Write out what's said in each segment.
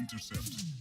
Intercept.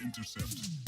Intercept.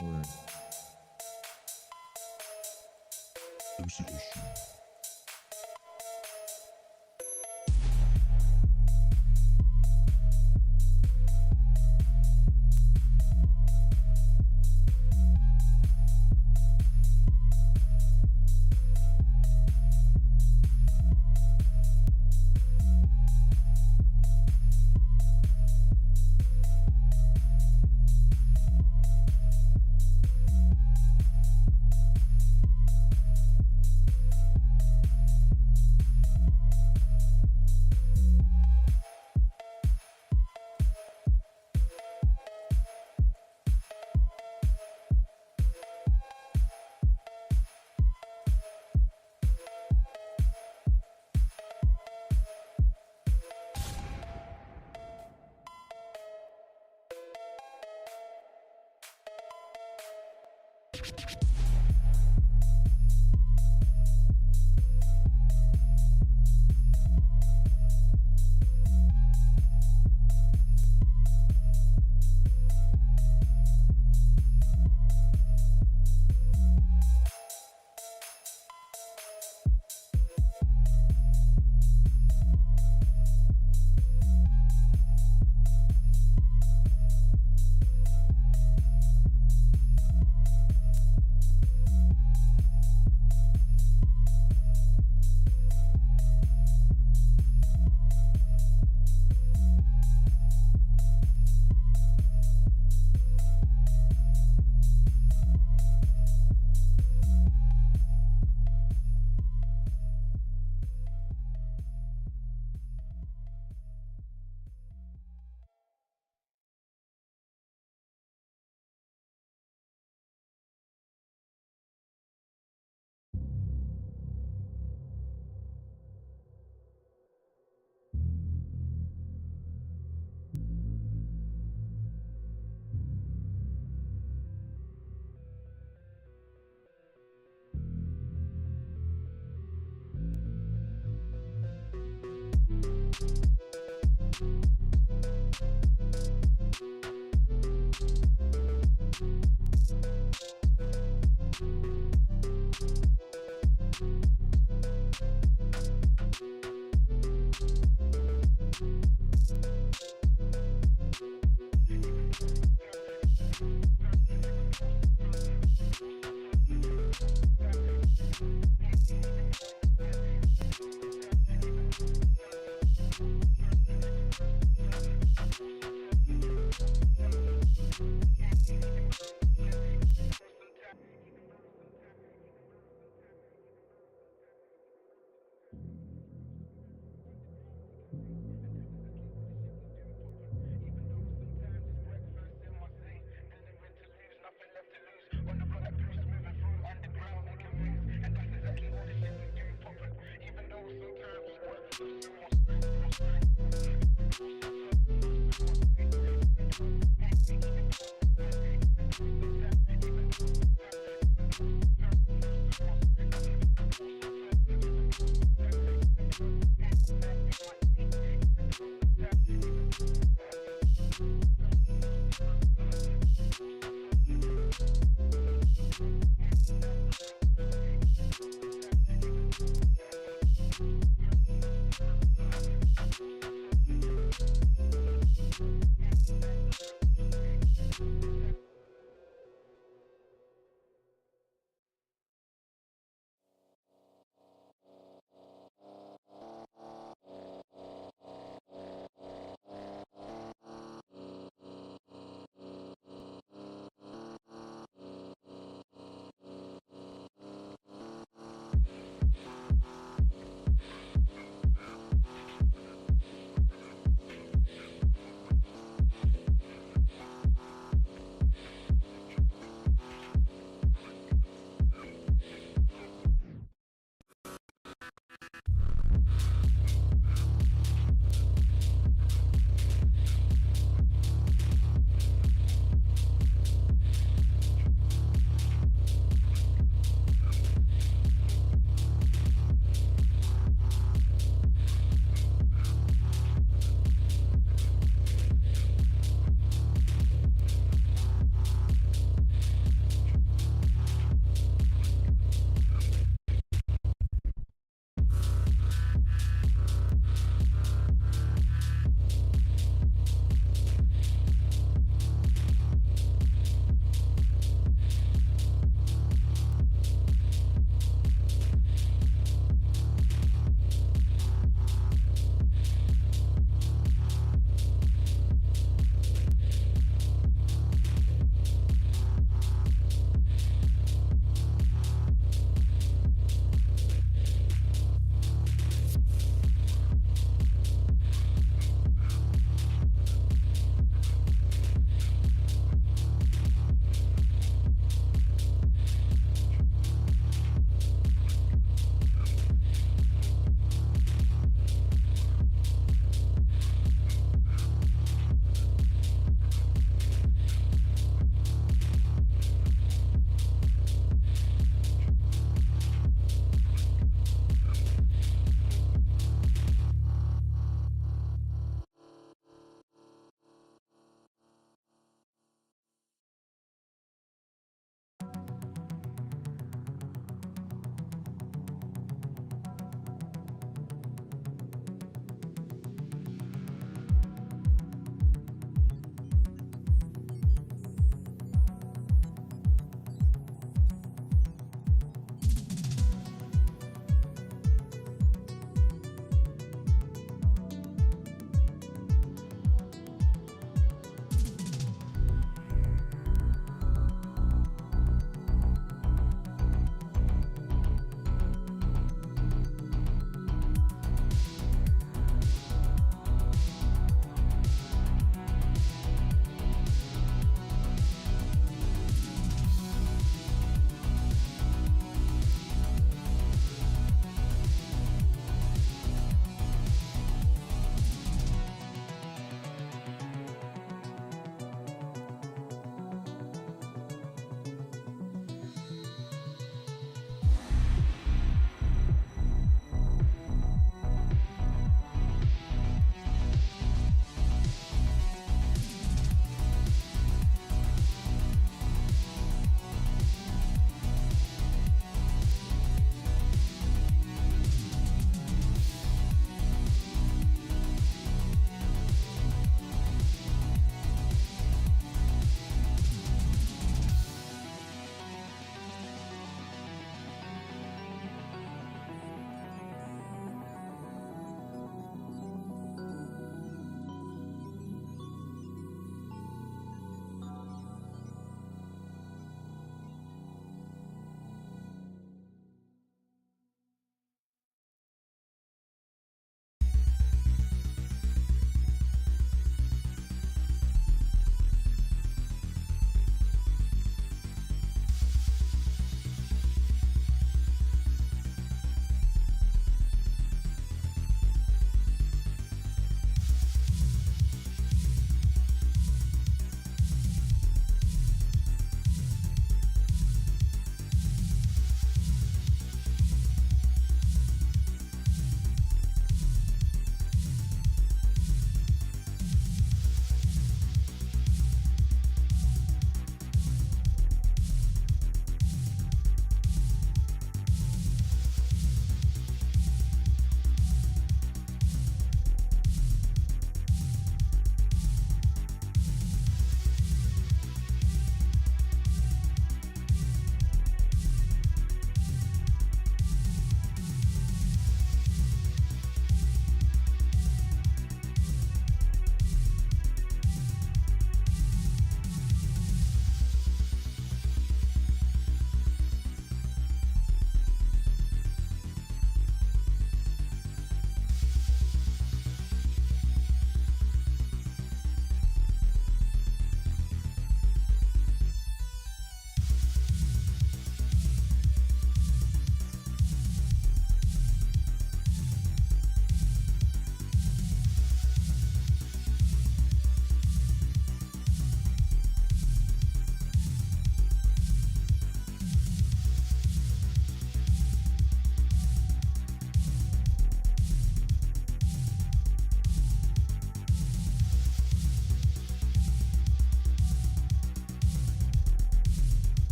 Ouais. Silverstone.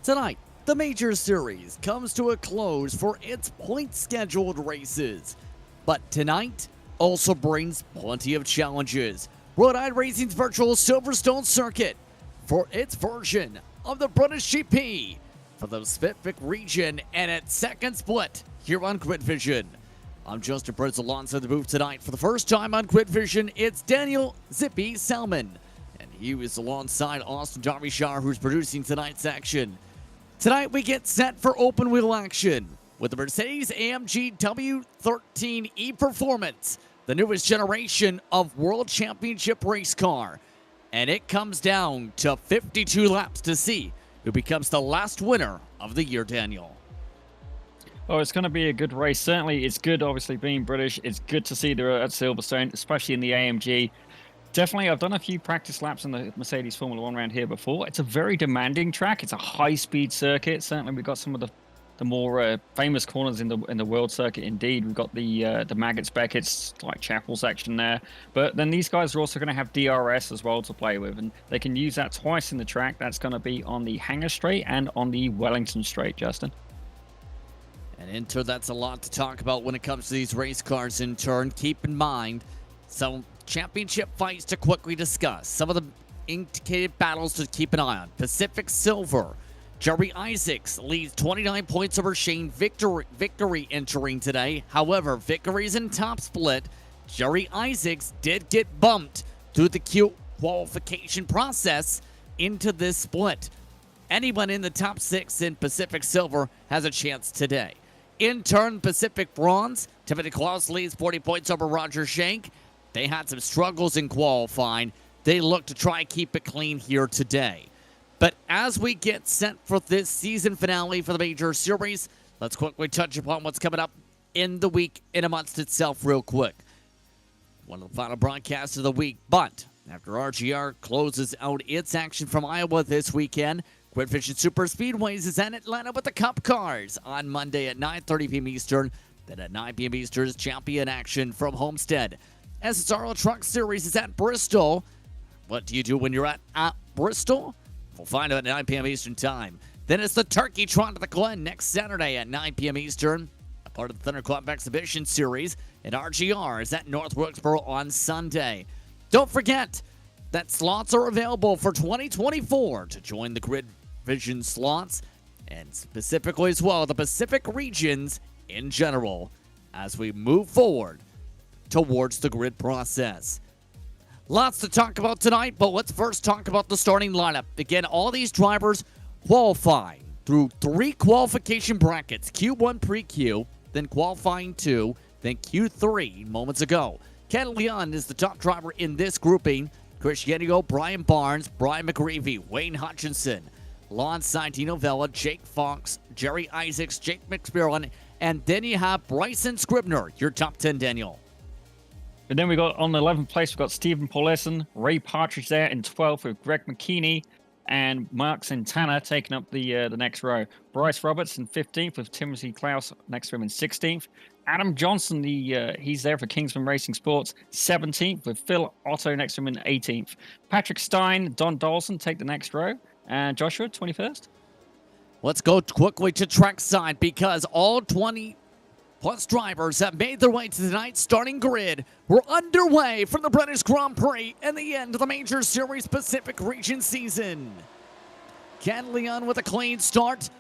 Tonight, the Major Series comes to a close for its point-scheduled races. But tonight also brings plenty of challenges. Rhode Island Racing's virtual Silverstone circuit for its version of the British GP for the Pacific region and its second split here on Grid Vision. I'm Justin Prince alongside the booth tonight. For the first time on Grid Vision, it's Daniel Zippy Salmon. And he was alongside Austin Darbyshire, who's producing tonight's action. Tonight we get set for open wheel action with the Mercedes-AMG W13E Performance, the newest generation of World Championship race car. And it comes down to 52 laps to see who becomes the last winner of the year, Daniel. Oh, it's going to be a good race. Certainly, it's good, obviously, being British. It's good to see they're at Silverstone, especially in the AMG. Definitely, I've done a few practice laps in the Mercedes Formula 1 round here before. It's a very demanding track. It's a high-speed circuit. Certainly, we've got some of the more famous corners in the world circuit. Indeed, we've got the Maggots Beckett's like Chapel section there. But then these guys are also going to have DRS as well to play with, and they can use that twice in the track. That's going to be on the Hangar Straight and on the Wellington Straight, Justin. And Inter, that's a lot to talk about when it comes to these race cars in turn. Keep in mind some championship fights to quickly discuss. Some of the indicated battles to keep an eye on. Pacific Silver. Jerry Isaacs leads 29 points over Shane Victory entering today. However, Victory's in top split. Jerry Isaacs did get bumped through the Q qualification process into this split. Anyone in the top 6 in Pacific Silver has a chance today. In turn, Pacific Bronze, Timothy Klaus leads 40 points over Roger Shank. They had some struggles in qualifying. They look to try and keep it clean here today. But as we get set for this season finale for the Major Series, let's quickly touch upon what's coming up in the week in amongst itself real quick. One of the final broadcasts of the week, but after RGR closes out its action from Iowa this weekend, Grid Vision Super Speedways is in Atlanta with the Cup Cars on Monday at 9:30 p.m. Eastern. Then at 9 p.m. Eastern, champion action from Homestead. SSRO Truck Series is at Bristol. What do you do when you're at Bristol? We'll find out at 9 p.m. Eastern time. Then it's the Turkey Trot to the Glen next Saturday at 9 p.m. Eastern, a part of the Thunderclap Exhibition Series. And RGR is at North Wilkesboro on Sunday. Don't forget that slots are available for 2024 to join the Grid Vision slots, and specifically as well the Pacific regions in general as we move forward towards the grid process. Lots to talk about tonight, but let's first talk about the starting lineup. Again, all these drivers qualifying through 3 qualification brackets, Q1 pre-Q, then qualifying 2, then Q3 moments ago. Ken Leon is the top driver in this grouping. Chris Yenio, Brian Barnes, Brian McGreevy, Wayne Hutchinson, alongside Dino Vella, Jake Fox, Jerry Isaacs, Jake McSparrow, and then you have Bryson Scribner, your top 10, Daniel. And then we got on the 11th place, we've got Stephen Paulison, Ray Partridge there in 12th with Greg McKinney, and Mark Santana taking up the next row. Bryce Roberts in 15th with Timothy Klaus next to him in 16th. Adam Johnson, he's there for Kingsman Racing Sports, 17th with Phil Otto next to him in 18th. Patrick Stein, Don Dawson take the next row, and Joshua 21st. Let's go quickly to trackside because all 20 plus drivers have made their way to tonight's starting grid. We're underway from the British Grand Prix and the end of the Major Series Pacific Region season. Ken Leon with a clean start.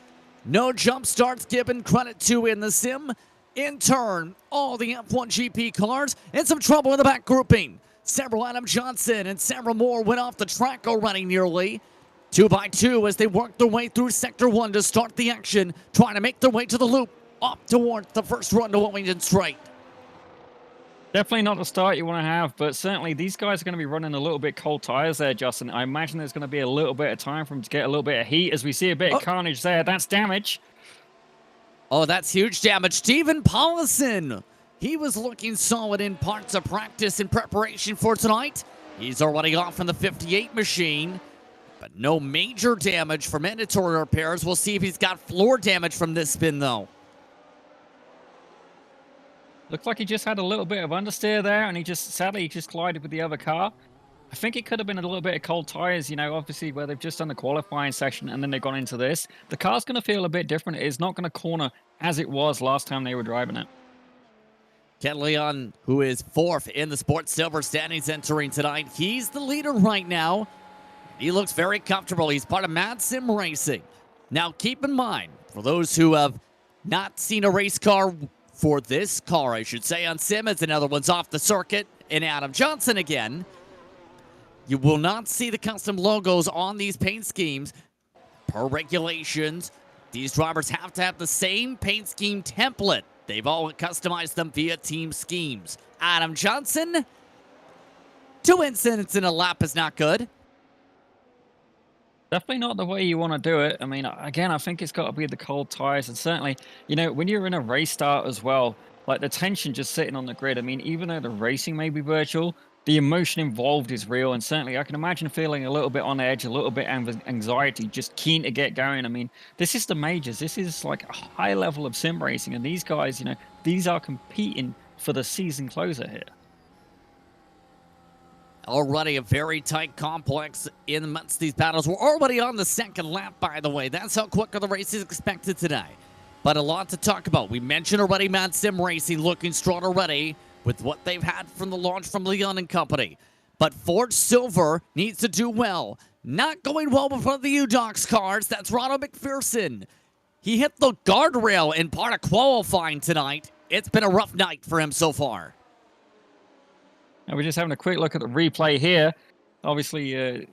No jump starts given credit to in the sim. In turn, all the F1 GP cars in some trouble in the back grouping. Several Adam Johnson and several more went off the track already nearly. 2 by 2 as they work their way through Sector 1 to start the action, trying to make their way to the loop, up towards the first run to Wellington Straight. Definitely not the start you want to have, but certainly these guys are going to be running a little bit cold tires there, Justin. I imagine there's going to be a little bit of time for them to get a little bit of heat as we see a bit of carnage there. That's damage. Oh, that's huge damage. Stephen Paulison. He was looking solid in parts of practice in preparation for tonight. He's already off in the 58 machine, but no major damage for mandatory repairs. We'll see if he's got floor damage from this spin, though. Looks like he just had a little bit of understeer there, and sadly he just collided with the other car. I think it could have been a little bit of cold tires, obviously where they've just done the qualifying session and then they've gone into this. The car's going to feel a bit different. It's not going to corner as it was last time they were driving it. Ken Leon, who is 4th in the Sports Silver standings entering tonight, he's the leader right now. He looks very comfortable. He's part of Mad Sim Racing. Now, keep in mind, for those who have not seen a race car for this car, I should say, on Sim, as another one's off the circuit, and Adam Johnson again, you will not see the custom logos on these paint schemes. Per regulations, these drivers have to have the same paint scheme template. They've all customized them via team schemes. Adam Johnson, 2 incidents in a lap is not good. Definitely not the way you want to do it. I mean, again, I think it's got to be the cold tires. And certainly, when you're in a race start as well, like the tension just sitting on the grid. I mean, even though the racing may be virtual, the emotion involved is real. And certainly, I can imagine feeling a little bit on edge, a little bit anxiety, just keen to get going. I mean, this is the majors. This is like a high level of sim racing. And these guys, these are competing for the season closer here. Already a very tight complex in amongst these battles. We're already on the 2nd lap, by the way. That's how quick the race is expected today. But a lot to talk about. We mentioned already Mad Sim Racing looking strong already with what they've had from the launch from Leon and company. But Ford Silver needs to do well. Not going well with one of the UDocs cars. That's Ronald McPherson. He hit the guardrail in part of qualifying tonight. It's been a rough night for him so far. Now we're just having a quick look at the replay here. Obviously,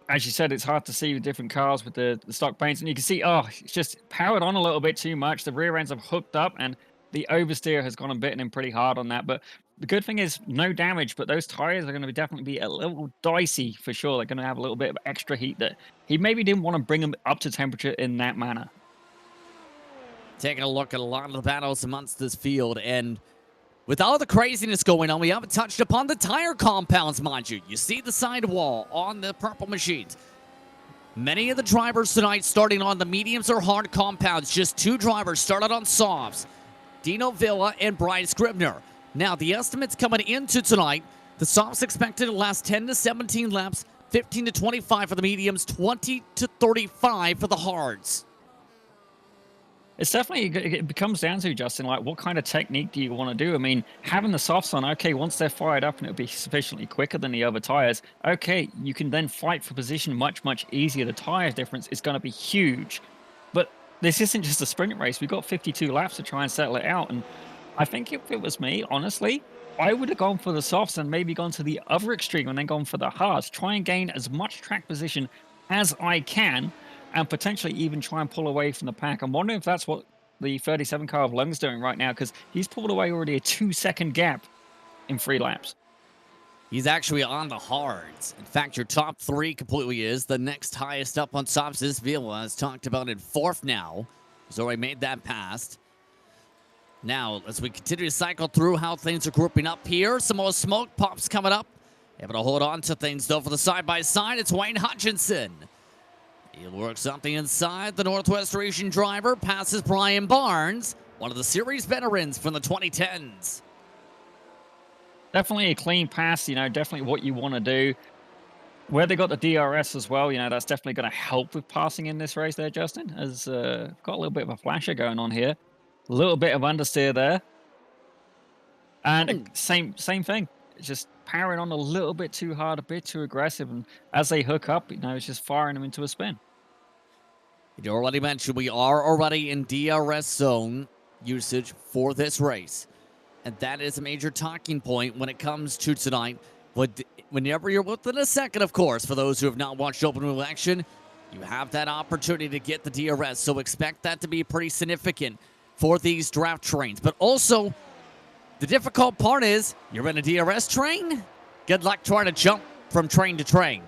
as you said, it's hard to see with different cars with the stock paints. And you can see, it's just powered on a little bit too much. The rear ends have hooked up and the oversteer has gone and bitten him pretty hard on that. But the good thing is no damage, but those tires are going to definitely be a little dicey for sure. They're going to have a little bit of extra heat that he maybe didn't want to bring them up to temperature in that manner. Taking a look at a lot of the battles amongst this field, and with all the craziness going on, we haven't touched upon the tire compounds, mind you. You see the sidewall on the purple machines. Many of the drivers tonight starting on the mediums or hard compounds. Just 2 drivers started on softs. Dino Villa and Brian Scribner. Now, the estimates coming into tonight, the softs expected to last 10 to 17 laps, 15 to 25 for the mediums, 20 to 35 for the hards. It's definitely, it comes down to, Justin, like what kind of technique do you want to do? I mean, having the softs on, okay, once they're fired up and it'll be sufficiently quicker than the other tires, okay, you can then fight for position much, much easier. The tire difference is going to be huge. But this isn't just a sprint race. We've got 52 laps to try and settle it out. And I think if it was me, honestly, I would have gone for the softs and maybe gone to the other extreme and then gone for the hards. Try and gain as much track position as I can, and potentially even try and pull away from the pack. I'm wondering if that's what the 37 car of Lung's doing right now, because he's pulled away already a 2-second gap in 3 laps. He's actually on the hards. In fact, your top 3 completely is. The next highest up on softs is Villa, as talked about in 4th now. He's already made that pass. Now, as we continue to cycle through how things are grouping up here, some more smoke pops coming up. Able to hold on to things, though, for the side-by-side. It's Wayne Hutchinson. He'll work something inside. The Northwest Region driver passes Brian Barnes, one of the series veterans from the 2010s. Definitely a clean pass, definitely what you want to do. Where they got the DRS as well, that's definitely going to help with passing in this race there, Justin. Has got a little bit of a flasher going on here. A little bit of understeer there. And same thing. It's just powering on a little bit too hard, a bit too aggressive. And as they hook up, it's just firing them into a spin. You already mentioned we are already in DRS zone usage for this race. And that is a major talking point when it comes to tonight. Whenever you're within a second, of course, for those who have not watched Open Wheel action, you have that opportunity to get the DRS. So expect that to be pretty significant for these draft trains. But also, the difficult part is you're in a DRS train. Good luck trying to jump from train to train.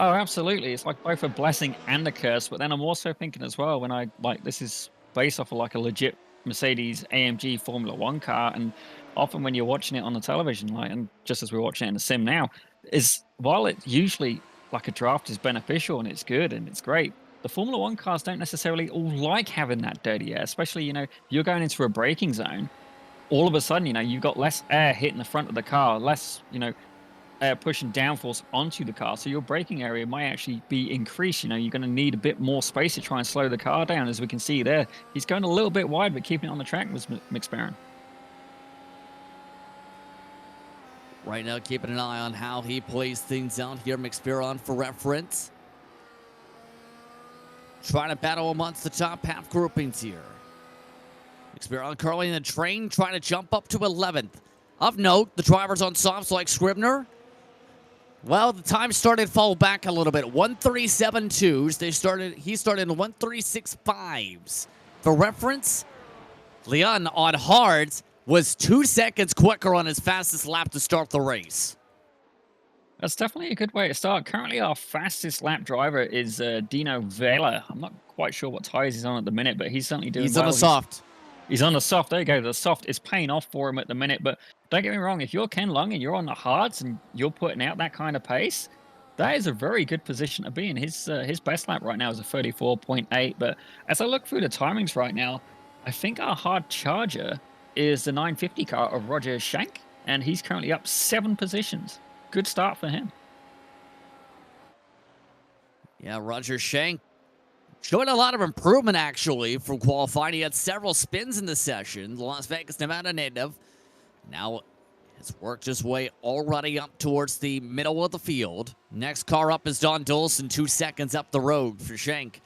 Oh, absolutely. It's like both a blessing and a curse. But then I'm also thinking as well, when this is based off of like a legit Mercedes AMG Formula One car. And often when you're watching it on the television, and just as we're watching it in the sim now, is while it usually like a draft is beneficial and it's good and it's great, the Formula One cars don't necessarily all like having that dirty air, especially, you're going into a braking zone. All of a sudden, you've got less air hitting the front of the car, less, pushing downforce onto the car, so your braking area might actually be increased. You know, you're going to need a bit more space to try and slow the car down. As we can see there, he's going a little bit wide, but keeping it on the track was McSparren. Right now, keeping an eye on how he plays things out here. McSparren for reference. Trying to battle amongst the top half groupings here. McSparren curling the train, trying to jump up to 11th. Of note, the drivers on softs like Scribner, well, the time started to fall back a little bit. 1:37.2s. He started in 1:36.5s. For reference, Leon on hards was 2 seconds quicker on his fastest lap to start the race. That's definitely a good way to start. Currently, our fastest lap driver is Dino Vela. I'm not quite sure what tires he's on at the minute, but he's certainly doing well. He's on a soft. He's on the soft. There you go. The soft is paying off for him at the minute. But don't get me wrong. If you're Ken Lung and you're on the hards and you're putting out that kind of pace, that is a very good position to be in. His best lap right now is a 34.8. But as I look through the timings right now, I think our hard charger is the 950 car of Roger Shank, and he's currently up 7 positions. Good start for him. Yeah, Roger Shank showing a lot of improvement, actually, from qualifying. He had several spins in the session. The Las Vegas, Nevada native now has worked his way already up towards the middle of the field. Next car up is Don Dolson, 2 seconds up the road for Shank.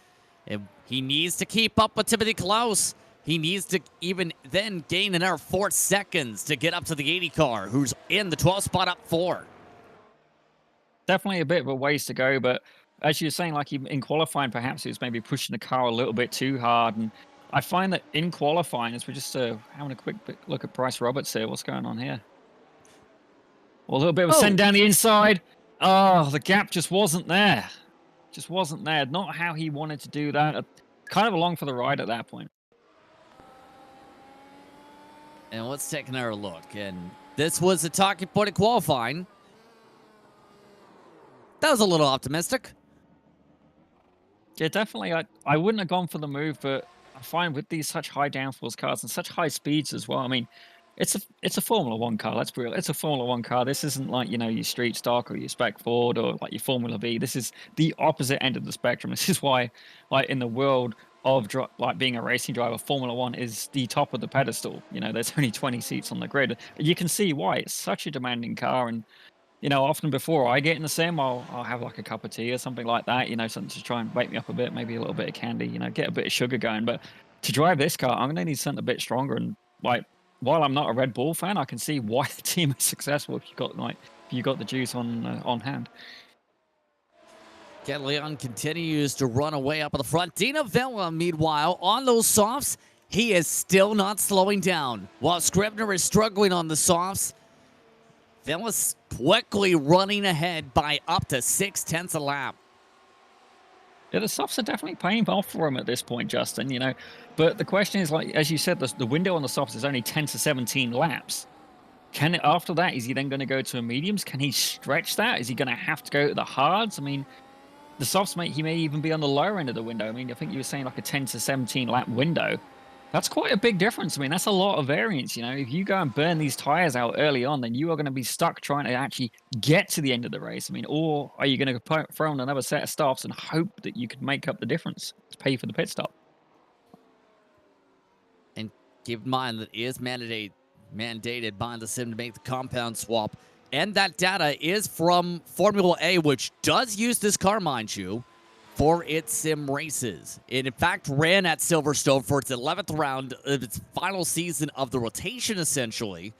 And he needs to keep up with Timothy Klaus. He needs to even then gain another 4 seconds to get up to the 80 car, who's in the 12th spot up 4. Definitely a bit of a ways to go, but as you were saying, like in qualifying, perhaps he was maybe pushing the car a little bit too hard. And I find that in qualifying, as we're just having a quick look at Bryce Roberts here, what's going on here? Well, a little bit of a send down the inside. Oh, the gap just wasn't there. Just wasn't there. Not how he wanted to do that. Kind of along for the ride at that point. And let's take another look. And this was a talking point of qualifying. That was a little optimistic. Yeah, definitely. I wouldn't have gone for the move, but I find with these such high downforce cars and such high speeds as well. I mean, it's a Formula One car. Let's be real. It's a Formula One car. This isn't like, you know, your street stock or your spec Ford or like your Formula V. This is the opposite end of the spectrum. This is why, like in the world of like being a racing driver, Formula One is the top of the pedestal. You know, there's only 20 seats on the grid. You can see why it's such a demanding car. And you know, often before I get in the sim, I'll have like a cup of tea or something like that, you know, something to try and wake me up a bit, maybe a little bit of candy, you know, get a bit of sugar going. But to drive this car, I'm going to need something a bit stronger. And like, while I'm not a Red Bull fan, I can see why the team is successful if you got the juice on hand. Ken Leon continues to run away up at the front. Dino Vela, meanwhile, on those softs, he is still not slowing down. While Scribner is struggling on the softs, Vela's quickly running ahead by up to 0.6 a lap. Yeah, the softs are definitely paying off for him at this point, Justin, you know. But the question is, like, as you said, the window on the softs is only 10 to 17 laps. After that, is he then going to go to a mediums? Can he stretch that? Is he going to have to go to the hards? I mean, the softs, he may even be on the lower end of the window. I mean, I think you were saying like a 10 to 17 lap window. That's quite a big difference. I mean, that's a lot of variance. You know, if you go and burn these tires out early on, then you are going to be stuck trying to actually get to the end of the race. I mean, or are you going to throw on another set of stops and hope that you can make up the difference to pay for the pit stop? And keep in mind that it is mandated by the sim to make the compound swap. And that data is from Formula A, which does use this car, mind you, for its sim races. It, in fact, ran at Silverstone for its 11th round of its final season of the rotation, essentially,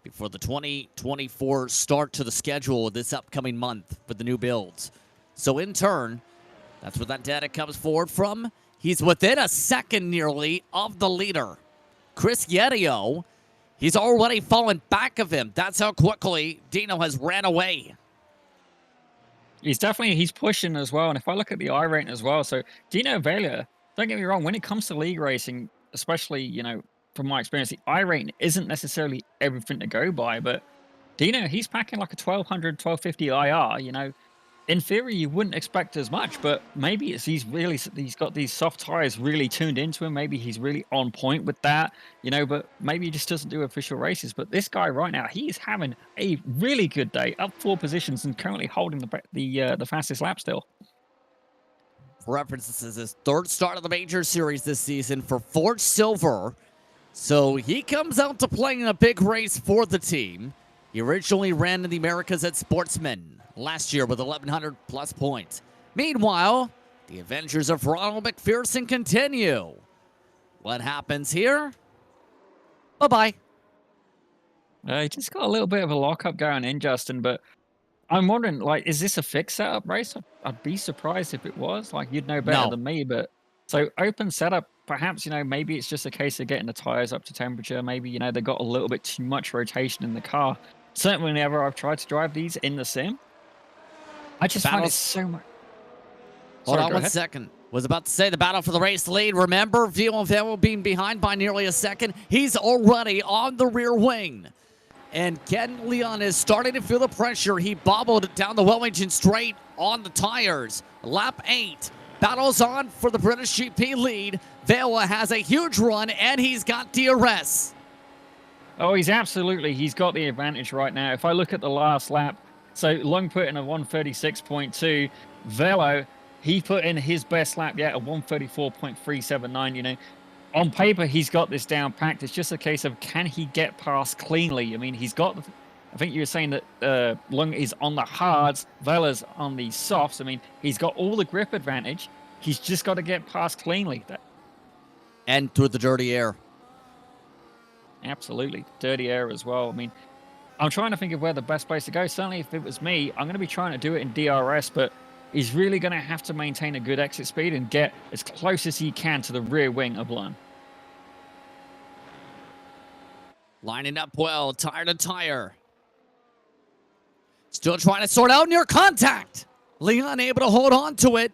before the 2024 start to the schedule this upcoming month for the new builds. So, in turn, that's where that data comes forward from. He's within a second, nearly, of the leader. Chris Yedio, he's already fallen back of him. That's how quickly Dino has ran away. He's pushing as well. And if I look at the I rating as well, so Dino Vela, don't get me wrong, when it comes to league racing, especially, you know, from my experience, the I rating isn't necessarily everything to go by, but Dino, he's packing like a 1200, 1250 IR, you know, in theory, you wouldn't expect as much, but maybe he's got these soft tires really tuned into him. Maybe he's really on point with that, but maybe he just doesn't do official races. But this guy right now, he is having a really good day, up 4 positions and currently holding the fastest lap still. For reference, this is his 3rd start of the Major Series this season for Forge Silver. So he comes out to play in a big race for the team. He originally ran in the Americas at Sportsman last year with 1,100 plus points. Meanwhile, the adventures of Ronald McPherson continue. What happens here? Bye-bye. He just got a little bit of a lockup going in, Justin, but I'm wondering, is this a fixed setup race? I'd be surprised if it was. You'd know better than me, but so open setup, perhaps, maybe it's just a case of getting the tires up to temperature. Maybe, they got a little bit too much rotation in the car. Certainly whenever I've tried to drive these in the sim, I just find it so much. Hold on 1 second. Was about to say the battle for the race lead. Remember, Villeneuve being behind by nearly a second. He's already on the rear wing. And Ken Leon is starting to feel the pressure. He bobbled down the Wellington straight on the tires. Lap 8. Battles on for the British GP lead. Vela has a huge run, and he's got DRS. Oh, he's got the advantage right now. If I look at the last lap, so Lung put in a 136.2. Velo, he put in his best lap yet, a 134.379. On paper, he's got this down packed. It's just a case of, can he get past cleanly? I mean, I think you were saying that Lung is on the hards, Vela's on the softs. I mean, he's got all the grip advantage. He's just got to get past cleanly. And through the dirty air. Absolutely. Dirty air as well. I mean, I'm trying to think of where the best place to go. Certainly, if it was me, I'm going to be trying to do it in DRS, but he's really going to have to maintain a good exit speed and get as close as he can to the rear wing of Lung. Lining up well, tire to tire. Still trying to sort out near contact. Leon able to hold on to it.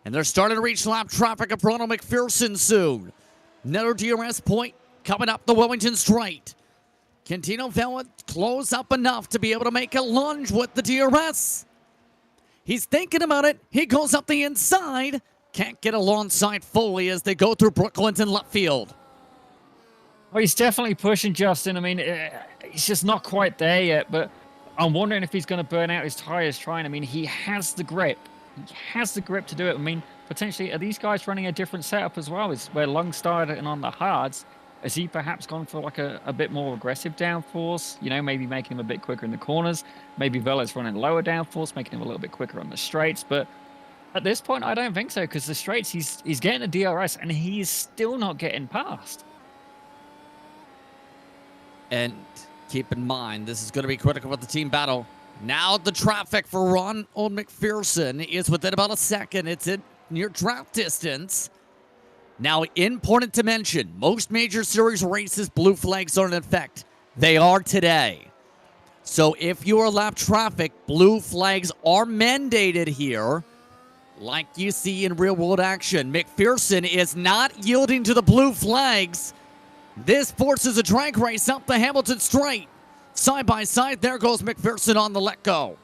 And they're starting to reach lap traffic of Ronald McPherson soon. Another DRS point coming up the Wellington straight. Quintino Vela close up enough to be able to make a lunge with the DRS. He's thinking about it. He goes up the inside. Can't get alongside fully as they go through Brooklands and left field. Well, he's definitely pushing, Justin. I mean, he's just not quite there yet, but I'm wondering if he's going to burn out his tires trying. I mean, he has the grip. He has the grip to do it. I mean, potentially, are these guys running a different setup as well? Is where Lung started and on the hards, has he perhaps gone for a bit more aggressive downforce? Maybe making him a bit quicker in the corners. Maybe Vela's running lower downforce, making him a little bit quicker on the straights. But at this point, I don't think so, because the straights, he's getting a DRS, and he's still not getting past. And keep in mind, this is going to be critical with the team battle. Now the traffic for Ronald McPherson is within about a second. It's in near draft distance. Now, important to mention, most major series races, blue flags are in effect. They are today. So if you are lap traffic, blue flags are mandated here, like you see in real-world action. McPherson is not yielding to the blue flags. This forces a drag race up the Hamilton straight. Side by side, there goes McPherson on the let-go.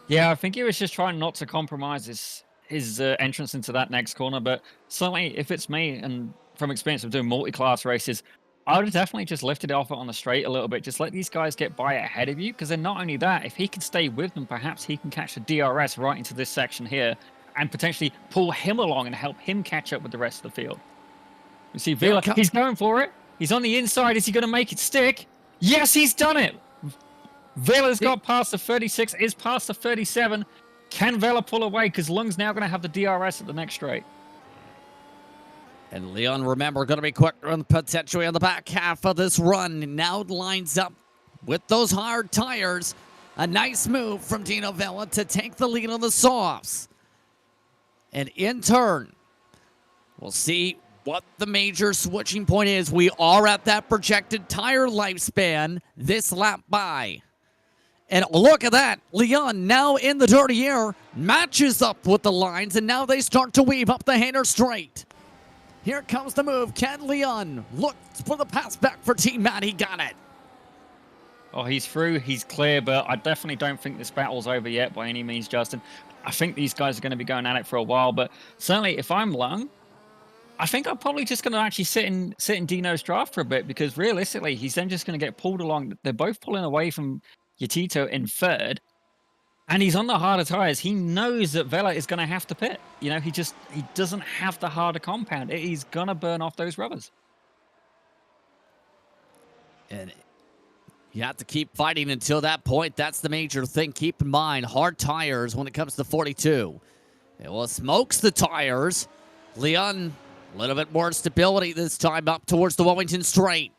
Yeah, I think he was just trying not to compromise his entrance into that next corner, but certainly if it's me, and from experience of doing multi-class races, I would have definitely just lifted it off on the straight a little bit. Just let these guys get by ahead of you, because then not only that, if he can stay with them, perhaps he can catch the DRS right into this section here and potentially pull him along and help him catch up with the rest of the field. You see Vela, he's going for it. He's on the inside. Is he going to make it stick? Yes, he's done it. Vela's got past the 36, is past the 37. Can Vela pull away? Because Lung's now going to have the DRS at the next straight. And Leon, remember, going to be quicker potentially on the back half of this run. Now lines up with those hard tires. A nice move from Dino Vela to take the lead on the softs. And in turn, we'll see what the major switching point is. We are at that projected tire lifespan this lap by. And look at that. Leon now in the dirty air matches up with the lines, and now they start to weave up the Hainer straight. Here comes the move. Ken Leon looks for the pass back for Team Matt. He got it. Oh, he's through. He's clear, but I definitely don't think this battle's over yet by any means, Justin. I think these guys are going to be going at it for a while, but certainly if I'm Lung, I think I'm probably just going to actually sit in Dino's draft for a bit because realistically, he's then just going to get pulled along. They're both pulling away from Yatito in third, and he's on the harder tires. He knows that Vela is going to have to pit. You know, he doesn't have the harder compound. He's going to burn off those rubbers. And you have to keep fighting until that point. That's the major thing. Keep in mind, hard tires when it comes to 42. It will smokes the tires. Leon, a little bit more stability this time up towards the Wellington straight.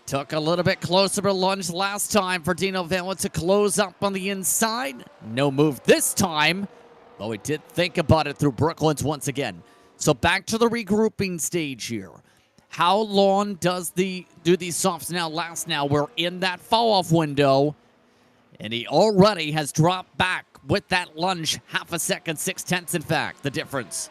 Took a little bit closer to lunge last time for Dino Vela to close up on the inside. No move this time, though he did think about it through Brooklyn's once again. So back to the regrouping stage here. How long do these softs now last now? We're in that fall-off window, and he already has dropped back with that lunge. Half a second, 0.6 in fact, the difference.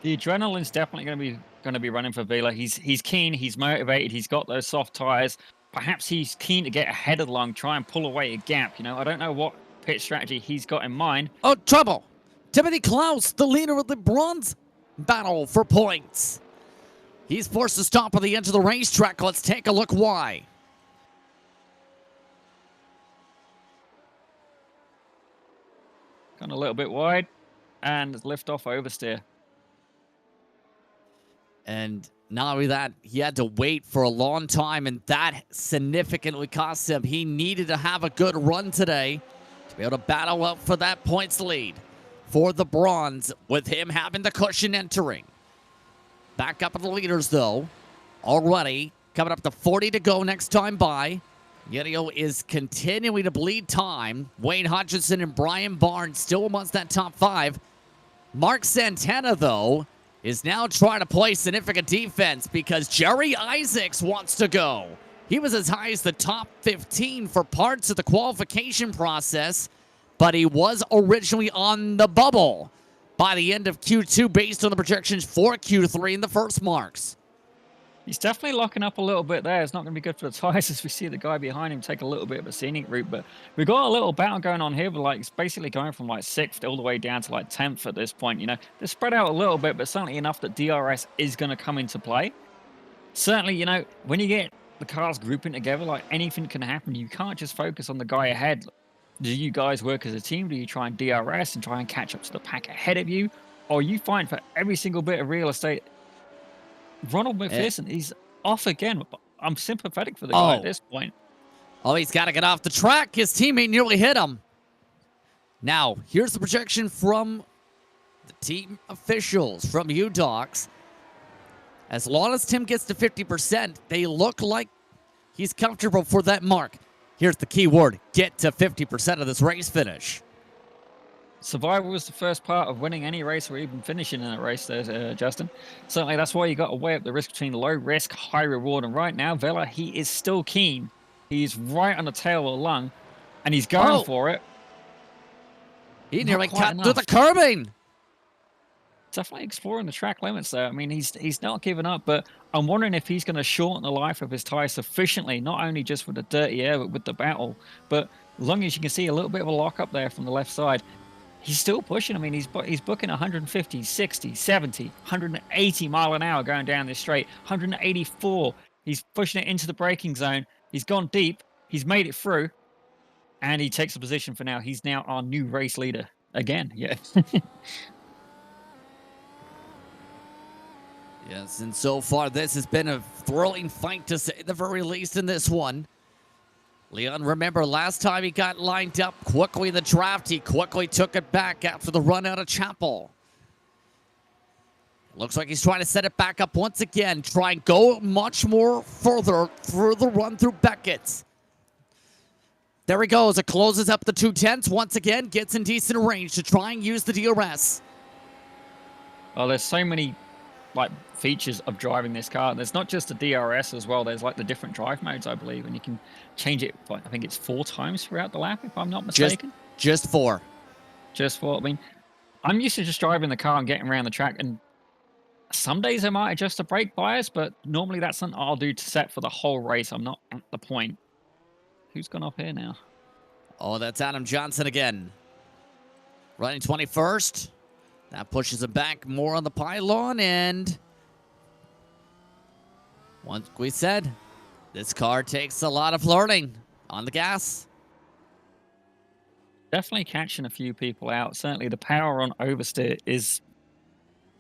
The adrenaline's definitely going to be running for Vela. He's keen, he's motivated, he's got those soft tires. Perhaps he's keen to get ahead of Lung, try and pull away a gap. You know, I don't know what pit strategy he's got in mind. Oh, trouble! Timothy Klaus, the leader of the bronze battle for points. He's forced to stop at the edge of the racetrack. Let's take a look why. Gone a little bit wide and lift off oversteer. And not only that, he had to wait for a long time, and that significantly cost him. He needed to have a good run today to be able to battle up for that points lead for the bronze, with him having the cushion entering. Back up at the leaders, though. Already coming up to 40 to go next time by. Yenio is continuing to bleed time. Wayne Hutchinson and Brian Barnes still amongst that top 5. Mark Santana, though, is now trying to play significant defense because Jerry Isaacs wants to go. He was as high as the top 15 for parts of the qualification process, but he was originally on the bubble by the end of Q2 based on the projections for Q3 in the first marks. He's definitely locking up a little bit there. It's not going to be good for the tires as we see the guy behind him take a little bit of a scenic route. But we've got a little battle going on here. But like, it's basically going from like 6th all the way down to like 10th at this point. You know, they're spread out a little bit, but certainly enough that DRS is going to come into play. Certainly, you know, when you get the cars grouping together, like anything can happen. You can't just focus on the guy ahead. Do you guys work as a team? Do you try and DRS and try and catch up to the pack ahead of you? Or you fight for every single bit of real estate? Ronald McPherson, he's off again. I'm sympathetic for the guy at this point. Oh, he's got to get off the track. His teammate nearly hit him. Now, here's the projection from the team officials, from UDocs. As long as Tim gets to 50%, they look like he's comfortable for that mark. Here's the key word: get to 50% of this race finish. Survival was the first part of winning any race or even finishing in a race there, Justin. Certainly that's why you got to weigh up the risk between low risk, high reward. And right now, Vela, he is still keen. He's right on the tail of Lung, and he's going for it. He nearly cut through the curbing. Definitely exploring the track limits there. I mean, he's not giving up, but I'm wondering if he's going to shorten the life of his tire sufficiently, not only just with the dirty air, but with the battle. But Lung, as you can see, a little bit of a lock up there from the left side. He's still pushing. I mean, he's booking 150, 60, 70, 180 mile an hour going down this straight, 184. He's pushing it into the braking zone. He's gone deep. He's made it through, and he takes a position for now. He's now our new race leader again. Yeah. Yes, and so far this has been a thrilling fight to say the very least in this one. Leon, remember last time he got lined up quickly in the draft, he quickly took it back after the run out of Chapel. Looks like he's trying to set it back up once again, try and go much more further through the run through Beckett's. There he goes, it closes up the 210s once again, gets in decent range to try and use the DRS. Oh, there's so many like features of driving this car. There's not just the DRS as well. There's like the different drive modes, I believe, and you can change it. I think it's 4 times throughout the lap, if I'm not mistaken. Just 4. Just 4. I mean, I'm used to just driving the car and getting around the track, and Some days I might adjust the brake bias, but normally that's something I'll do to set for the whole race. I'm not at the point. Who's gone off here now? Oh, that's Adam Johnson again. Running 21st. That pushes him back more on the pylon, and once we said, this car takes a lot of learning on the gas. Definitely catching a few people out. Certainly the power on oversteer is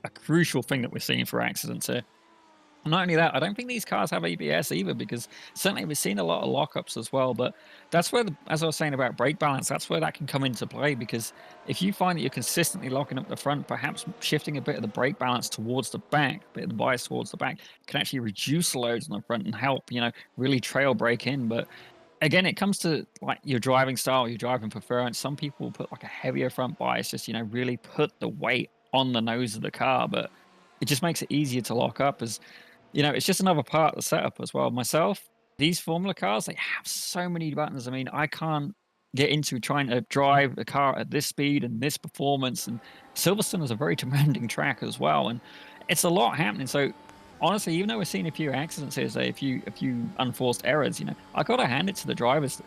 a crucial thing that we're seeing for accidents here. Not only that, I don't think these cars have ABS either, because certainly we've seen a lot of lockups as well. But that's where, as I was saying about brake balance, that's where that can come into play. Because if you find that you're consistently locking up the front, perhaps shifting a bit of the brake balance towards the back, a bit of the bias towards the back, can actually reduce the loads on the front and help, really trail brake in. But again, it comes to like your driving style, your driving preference. Some people put like a heavier front bias, just really put the weight on the nose of the car, but it just makes it easier to lock up as it's just another part of the setup as well. Myself, these Formula cars, they have so many buttons. I mean, I can't get into trying to drive a car at this speed and this performance. And Silverstone is a very demanding track as well. And it's a lot happening. So honestly, even though we're seeing a few accidents here, say a few unforced errors, I got to hand it to the drivers.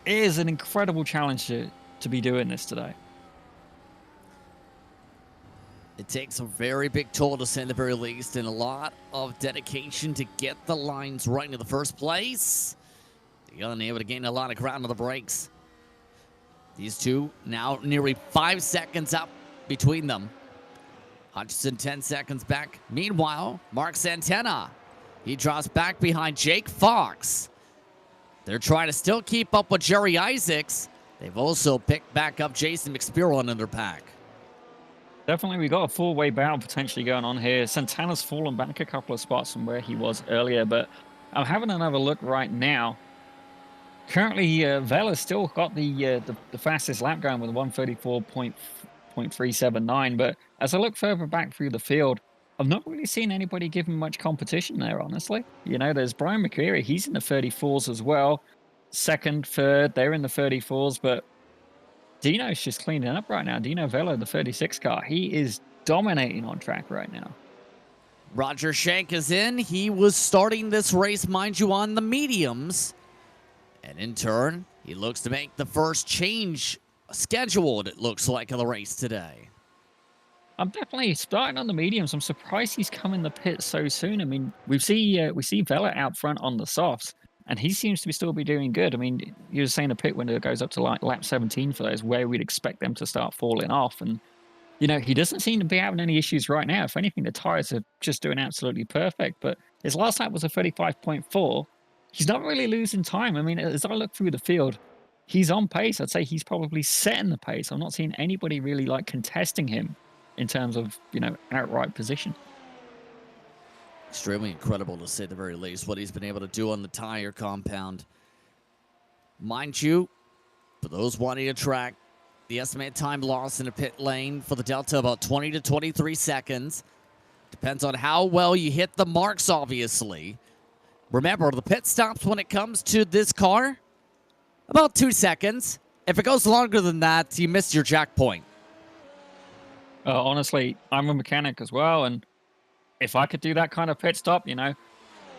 It is an incredible challenge to be doing this today. It takes a very big toll to say the very least, and a lot of dedication to get the lines right in the first place. They're unable to gain a lot of ground on the brakes. These two now nearly 5 seconds up between them. Hutchinson 10 seconds back. Meanwhile, Mark Santana, he drops back behind Jake Fox. They're trying to still keep up with Jerry Isaacs. They've also picked back up Jason McSpiron in their pack. Definitely, we got a four-way battle potentially going on here. Santana's fallen back a couple of spots from where he was earlier, but I'm having another look right now. Currently, Vella's still got the fastest lap going with 134.379, but as I look further back through the field, I've not really seen anybody give him much competition there, honestly. There's Brian McCreary, he's in the 34s as well. Second, third, they're in the 34s, but Dino's just cleaning up right now. Dino Vella, the 36 car, he is dominating on track right now. Roger Shank is in. He was starting this race, mind you, on the mediums. And in turn, he looks to make the first change scheduled, it looks like, in the race today. I'm definitely starting on the mediums. I'm surprised he's come in the pit so soon. I mean, we see Vella out front on the softs, and he seems to still be doing good. I mean, you were saying the pit window goes up to like lap 17 for those, where we'd expect them to start falling off. And, he doesn't seem to be having any issues right now. If anything, the tires are just doing absolutely perfect. But his last lap was a 35.4. He's not really losing time. I mean, as I look through the field, he's on pace. I'd say he's probably setting the pace. I'm not seeing anybody really like contesting him in terms of, outright position. Extremely incredible, to say the very least, what he's been able to do on the tire compound. Mind you, for those wanting to track, the estimated time lost in a pit lane for the Delta, about 20 to 23 seconds. Depends on how well you hit the marks, obviously. Remember, the pit stops when it comes to this car, about 2 seconds. If it goes longer than that, you missed your jack point. Honestly, I'm a mechanic as well, and if I could do that kind of pit stop, I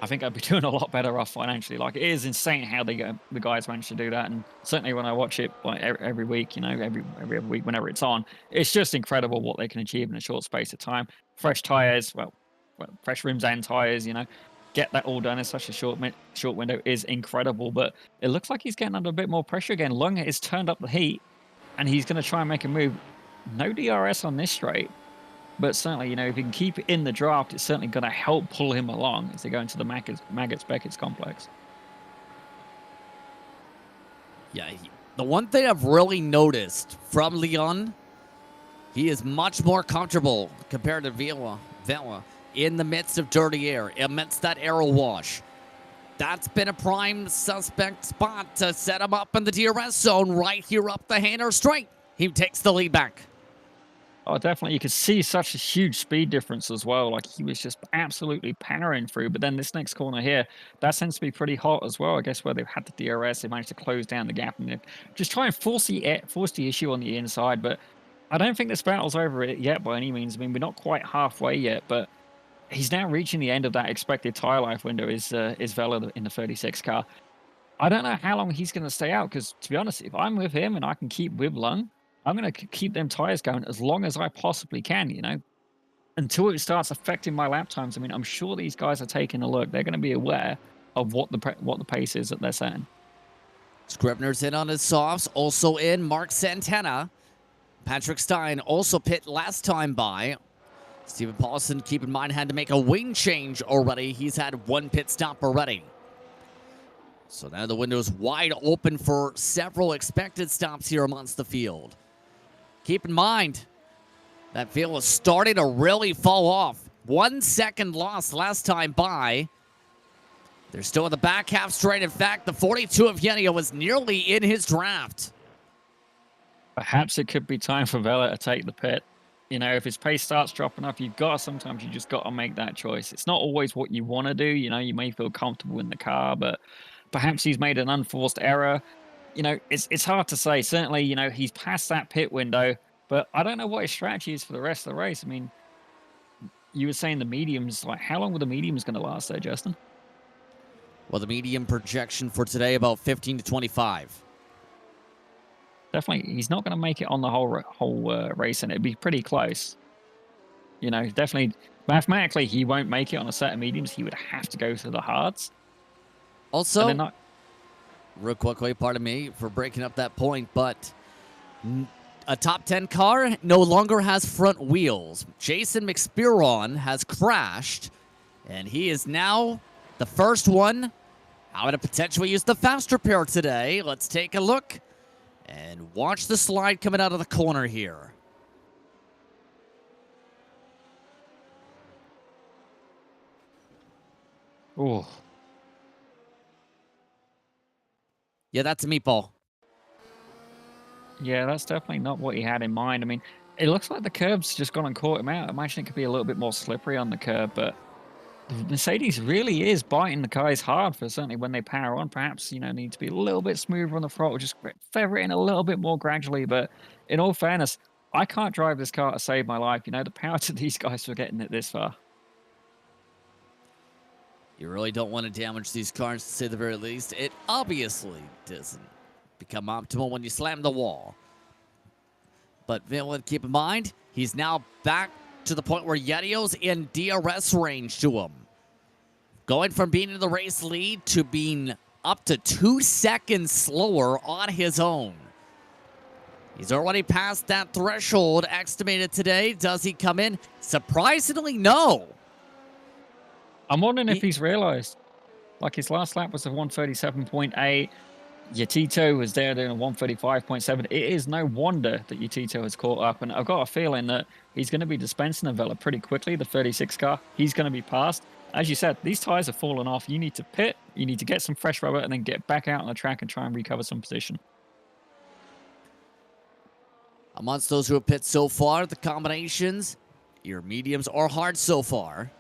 think I'd be doing a lot better off financially. Like, it is insane how the guys manage to do that, and certainly when I watch it like every week, every week whenever it's on, it's just incredible what they can achieve in a short space of time. Fresh tires, well fresh rims and tires, get that all done in such a short window is incredible. But it looks like he's getting under a bit more pressure again. Lunga has turned up the heat, and he's going to try and make a move. No DRS on this straight. But certainly, if he can keep it in the draft, it's certainly going to help pull him along as they go into the Maggots-Beckett's complex. Yeah, the one thing I've really noticed from Leon, he is much more comfortable compared to Vella in the midst of dirty air, amidst that aero wash. That's been a prime suspect spot to set him up in the DRS zone right here up the Hanner straight. He takes the lead back. Oh, definitely. You could see such a huge speed difference as well. Like, he was just absolutely powering through. But then this next corner here, that seems to be pretty hot as well. I guess where they've had the DRS, they managed to close down the gap and just try and force the issue on the inside. But I don't think this battle's over it yet by any means. I mean, we're not quite halfway yet, but he's now reaching the end of that expected tire life window. Is Vela in the 36 car? I don't know how long he's going to stay out because, to be honest, if I'm with him and I can keep with Lung, I'm going to keep them tires going as long as I possibly can. Until it starts affecting my lap times. I mean, I'm sure these guys are taking a look. They're going to be aware of what the pace is that they're setting. Scribner's in on his softs. Also in Mark Santana. Patrick Stein also pit last time by. Stephen Paulson, keep in mind, had to make a wing change already. He's had one pit stop already. So now the window's wide open for several expected stops here amongst the field. Keep in mind, that field was starting to really fall off. 1 second lost last time by. They're still in the back half straight. In fact, the 42 of Yenio was nearly in his draft. Perhaps it could be time for Vela to take the pit. If his pace starts dropping off, you just got to make that choice. It's not always what you want to do. You may feel comfortable in the car, but perhaps he's made an unforced error. It's hard to say. Certainly, he's past that pit window, but I don't know what his strategy is for the rest of the race. I mean, you were saying the mediums, like how long were the mediums going to last there, Justin? Well, the medium projection for today, about 15 to 25. Definitely, he's not going to make it on the whole race, and it'd be pretty close. Definitely, mathematically, he won't make it on a set of mediums. He would have to go through the hards. Also, real quickly, pardon me for breaking up that point, but a top 10 car no longer has front wheels. Jason McSpiron has crashed, and he is now the first one out to potentially use the faster pair today. Let's take a look and watch the slide coming out of the corner here. Oh. Yeah, that's a meatball. Yeah, that's definitely not what he had in mind. I mean, it looks like the curb's just gone and caught him out. I imagine it could be a little bit more slippery on the curb, but Mercedes really is biting the guys hard for certainly when they power on. Perhaps, need to be a little bit smoother on the throttle, just feather it in a little bit more gradually. But in all fairness, I can't drive this car to save my life. The power to these guys for getting it this far. You really don't want to damage these cars, to say the very least. It obviously doesn't become optimal when you slam the wall. But Vela, keep in mind, he's now back to the point where Yenio's in DRS range to him. Going from being in the race lead to being up to 2 seconds slower on his own. He's already passed that threshold estimated today. Does he come in? Surprisingly, no. I'm wondering if he's realized. Like his last lap was a 137.8. Yatito was there doing a 135.7. It is no wonder that Yatito has caught up. And I've got a feeling that he's going to be dispensing a Vela pretty quickly. The 36 car, he's going to be passed. As you said, these tires have fallen off. You need to pit. You need to get some fresh rubber and then get back out on the track and try and recover some position. Amongst those who have pit so far, the combinations, your mediums are hard so far.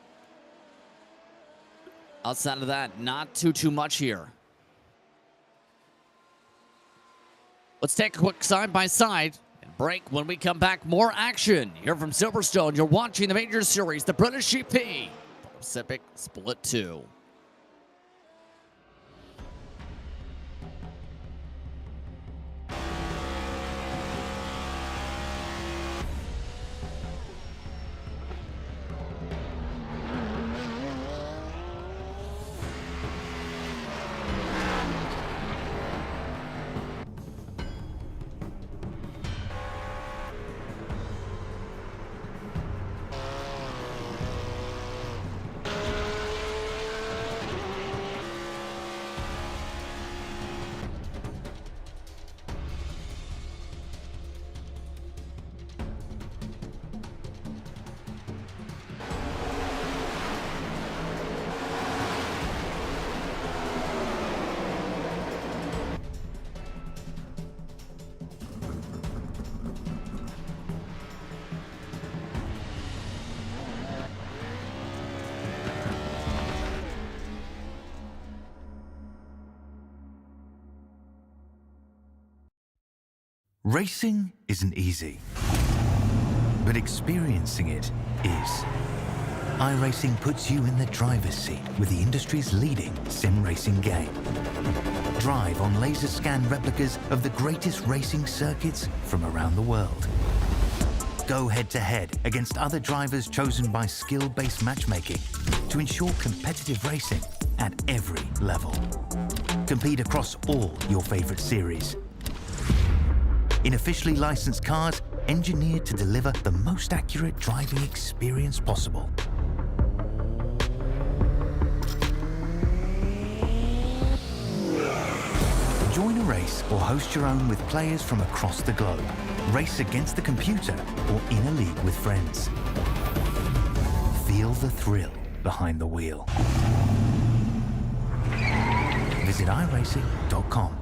Outside of that, not too much here. Let's take a quick side-by-side and break. When we come back, more action here from Silverstone. You're watching the Major Series, the British GP, Pacific Split 2. Racing isn't easy, but experiencing it is. iRacing puts you in the driver's seat with the industry's leading sim racing game. Drive on laser scan replicas of the greatest racing circuits from around the world. Go head-to-head against other drivers chosen by skill-based matchmaking to ensure competitive racing at every level. Compete across all your favorite series. In officially licensed cars, engineered to deliver the most accurate driving experience possible. Join a race or host your own with players from across the globe. Race against the computer or in a league with friends. Feel the thrill behind the wheel. Visit iRacing.com.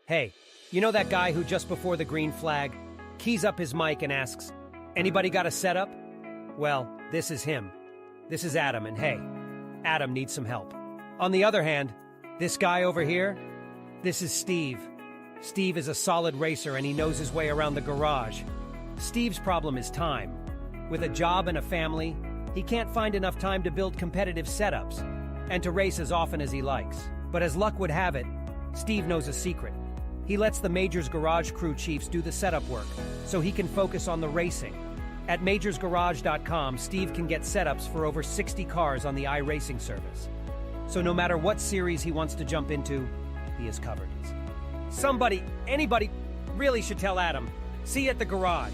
Hey, you know that guy who just before the green flag keys up his mic and asks, "Anybody got a setup?" Well, this is him. This is Adam, and hey, Adam needs some help. On the other hand, this guy over here, this is Steve. Steve is a solid racer and he knows his way around the garage. Steve's problem is time. With a job and a family, he can't find enough time to build competitive setups and to race as often as he likes. But as luck would have it, Steve knows a secret. He lets the Majors Garage crew chiefs do the setup work, so he can focus on the racing. At majorsgarage.com, Steve can get setups for over 60 cars on the iRacing service. So no matter what series he wants to jump into, he is covered. Somebody, anybody, really should tell Adam. See you at the garage.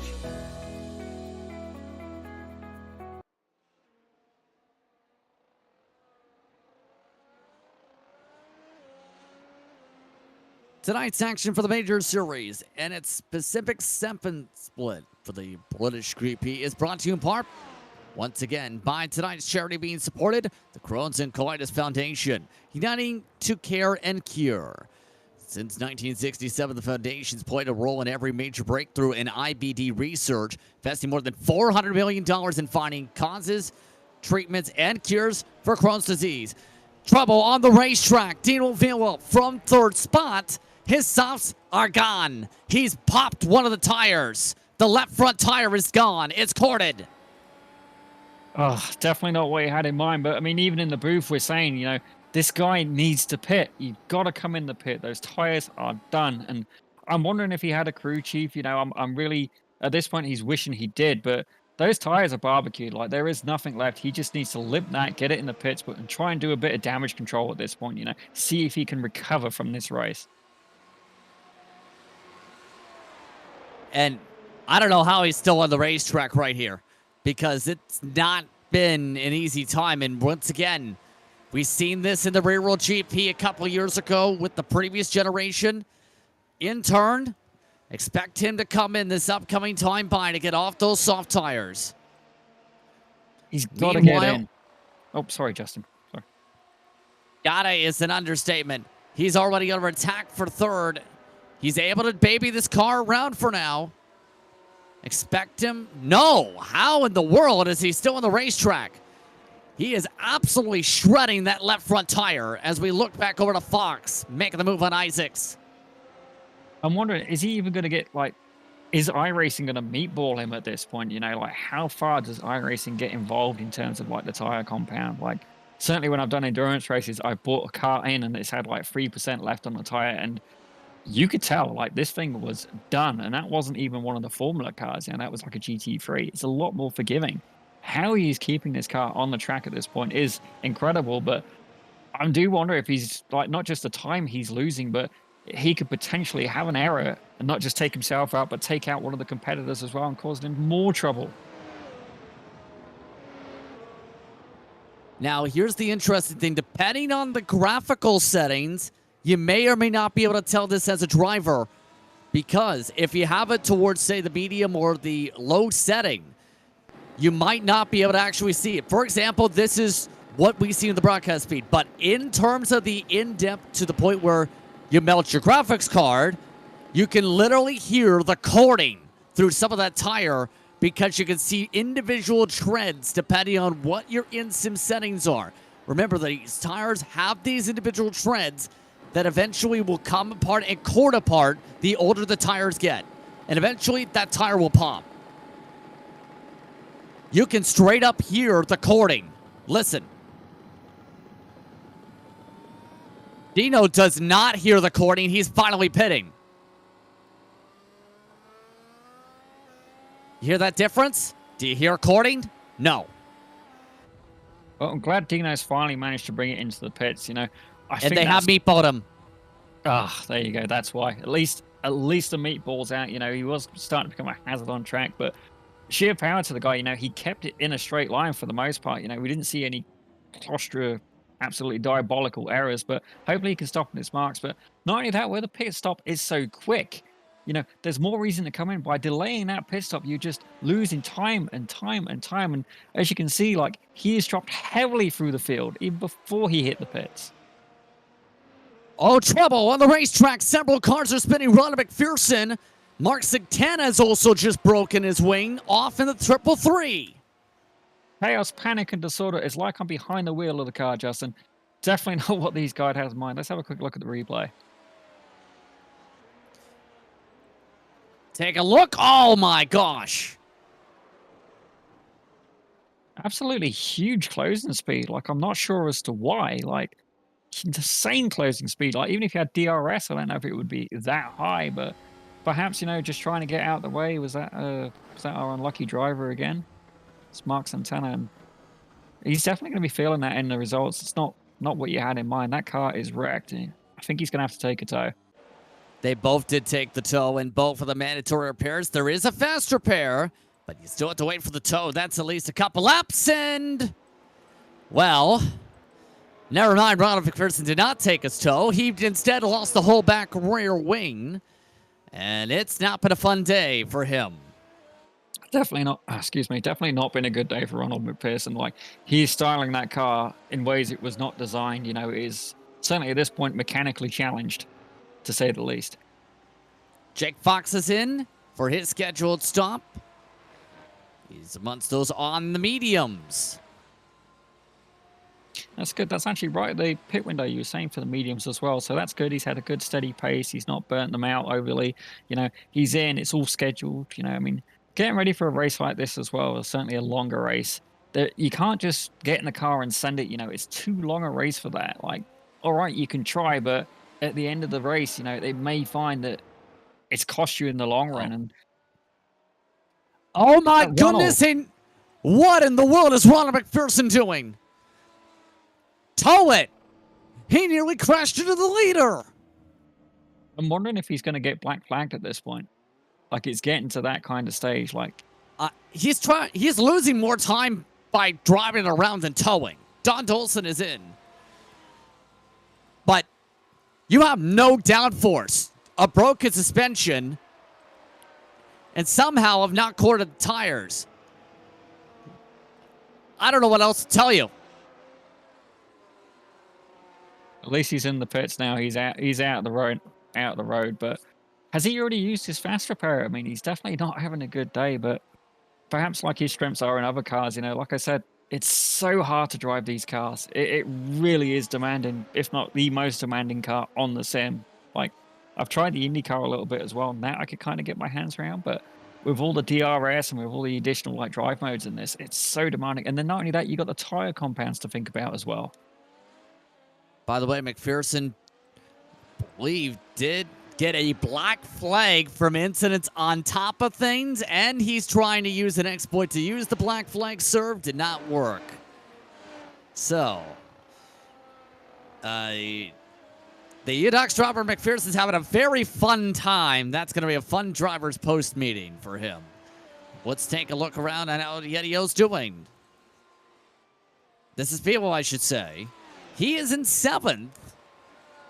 Tonight's action for the Major Series and its specific 7th split for the British Group P is brought to you in part, once again, by tonight's charity being supported, the Crohn's and Colitis Foundation, uniting to care and cure. Since 1967, the foundation's played a role in every major breakthrough in IBD research, investing more than $400 million in finding causes, treatments, and cures for Crohn's disease. Trouble on the racetrack. Dino Villa from 3rd spot. His softs are gone. He's popped one of the tires. The left front tire is gone. It's corded. Oh, definitely not what he had in mind. But I mean, even in the booth, we're saying, you know, this guy needs to pit. You've got to come in the pit. Those tires are done. And I'm wondering if he had a crew chief. You know, I'm really, at this point, he's wishing he did. But those tires are barbecued. Like, there is nothing left. He just needs to limp that, get it in the pits, but and try and do a bit of damage control at this point, you know, see if he can recover from this race. And I don't know how he's still on the racetrack right here, because it's not been an easy time. And once again, we've seen this in the rear wheel GP a couple years ago with the previous generation. In turn, expect him to come in this upcoming time by to get off those soft tires. He's got to get in. Oh, sorry, Justin. Sorry. Gotta is an understatement. He's already under attack for 3rd. He's able to baby this car around for now. Expect him. No. How in the world is he still on the racetrack? He is absolutely shredding that left front tire as we look back over to Fox, making the move on Isaacs. I'm wondering, is he even going to get, like, is iRacing going to meatball him at this point? You know, like, how far does iRacing get involved in terms of, like, the tire compound? Like, certainly when I've done endurance races, I've bought a car in and it's had, like, 3% left on the tire. And you could tell like this thing was done, and that wasn't even one of the Formula cars. That was like a GT3. It's a lot more forgiving. How he's keeping this car on the track at this point is incredible, but I do wonder if he's like not just the time he's losing, but he could potentially have an error and not just take himself out, but take out one of the competitors as well and cause him more trouble. Now, here's the interesting thing. Depending on the graphical settings, you may or may not be able to tell this as a driver, because if you have it towards, say, the medium or the low setting, you might not be able to actually see it. For example, this is what we see in the broadcast feed, but in terms of the in-depth to the point where you melt your graphics card, you can literally hear the cording through some of that tire, because you can see individual treads depending on what your in-sim settings are. Remember, these tires have these individual treads that eventually will come apart and cord apart the older the tires get. And eventually, that tire will pop. You can straight up hear the cording. Listen. Dino does not hear the cording. He's finally pitting. You hear that difference? Do you hear cording? No. Well, I'm glad Dino's finally managed to bring it into the pits. I think they have meatballed him. Ah, there you go. That's why. At least the meatball's out. He was starting to become a hazard on track, but sheer power to the guy. He kept it in a straight line for the most part. We didn't see any claustra, absolutely diabolical errors, but hopefully he can stop in his marks. But not only that, where the pit stop is so quick, there's more reason to come in. By delaying that pit stop, you're just losing time and time and time. And as you can see, like, he has dropped heavily through the field even before he hit the pits. Oh, trouble on the racetrack. Several cars are spinning. Ron McPherson. Mark Santana has also just broken his wing off in the 333. Chaos, panic, and disorder. It's like I'm behind the wheel of the car, Justin. Definitely not what these guys have in mind. Let's have a quick look at the replay. Take a look. Oh, my gosh. Absolutely huge closing speed. Like, I'm not sure as to why. Like, insane closing speed. Like, even if you had DRS, I don't know if it would be that high, but perhaps, just trying to get out of the way. Was that our unlucky driver again? It's Mark Santana, and he's definitely going to be feeling that in the results. It's not what you had in mind. That car is wrecked. I think he's going to have to take a tow. They both did take the tow, and both of the mandatory repairs. There is a fast repair, but you still have to wait for the tow. That's at least a couple laps, and, well, never mind. Ronald McPherson did not take his tow. He instead lost the whole back rear wing, and it's not been a fun day for him. Definitely not been a good day for Ronald McPherson. Like, he's styling that car in ways it was not designed. It is certainly at this point mechanically challenged, to say the least. Jake Fox is in for his scheduled stop. He's amongst those on the mediums. That's good. That's actually right at the pit window you were saying for the mediums as well. So that's good. He's had a good steady pace. He's not burnt them out overly. He's in. It's all scheduled. Getting ready for a race like this as well is certainly a longer race. You can't just get in the car and send it. It's too long a race for that. Like, all right, you can try, but at the end of the race, they may find that it's cost you in the long run. And oh my goodness! And what in the world is Ronald McPherson doing? Tow it! He nearly crashed into the leader. I'm wondering if he's going to get black flagged at this point. Like, it's getting to that kind of stage. Like, he's losing more time by driving around than towing. Don Dolson is in, but you have no downforce, a broken suspension, and somehow have not corded the tires. I don't know what else to tell you. At least he's in the pits now. He's out of the road. But has he already used his fast repair? I mean, he's definitely not having a good day. But perhaps, like his strengths are in other cars, like I said, it's so hard to drive these cars. It really is demanding, if not the most demanding car on the sim. Like, I've tried the Indy car a little bit as well. Now I could kind of get my hands around, but with all the DRS and with all the additional drive modes in this, it's so demanding. And then not only that, you got the tire compounds to think about as well. By the way, McPherson, I believe, did get a black flag from incidents on top of things, and he's trying to use an exploit to use the black flag serve. Did not work. So, the Utes driver McPherson's having a very fun time. That's going to be a fun driver's post meeting for him. Let's take a look around at how Yedio's doing. This is Vivo, I should say. He is in 7th.